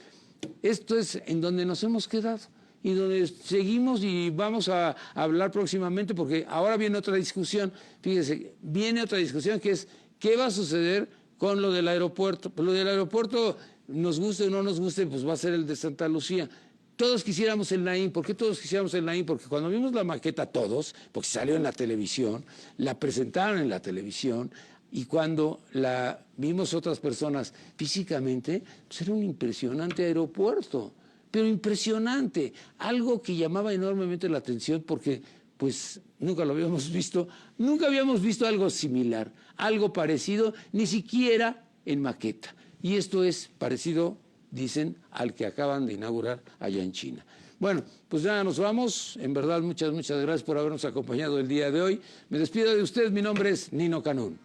esto es en donde nos hemos quedado. Y donde seguimos y vamos a hablar próximamente, porque ahora viene otra discusión, fíjese, viene otra discusión que es qué va a suceder con lo del aeropuerto. Pues lo del aeropuerto, nos guste o no nos guste, pues va a ser el de Santa Lucía. Todos quisiéramos el Naim. ¿Por qué todos quisiéramos el Naim? Porque cuando vimos la maqueta todos, porque salió en la televisión, la presentaron en la televisión, y cuando la vimos otras personas físicamente, pues era un impresionante aeropuerto, pero impresionante, algo que llamaba enormemente la atención porque pues nunca lo habíamos visto, nunca habíamos visto algo similar, algo parecido, ni siquiera en maqueta. Y esto es parecido, dicen, al que acaban de inaugurar allá en China. Bueno, pues ya nos vamos. En verdad, muchas gracias por habernos acompañado el día de hoy. Me despido de ustedes. Mi nombre es Nino Canún.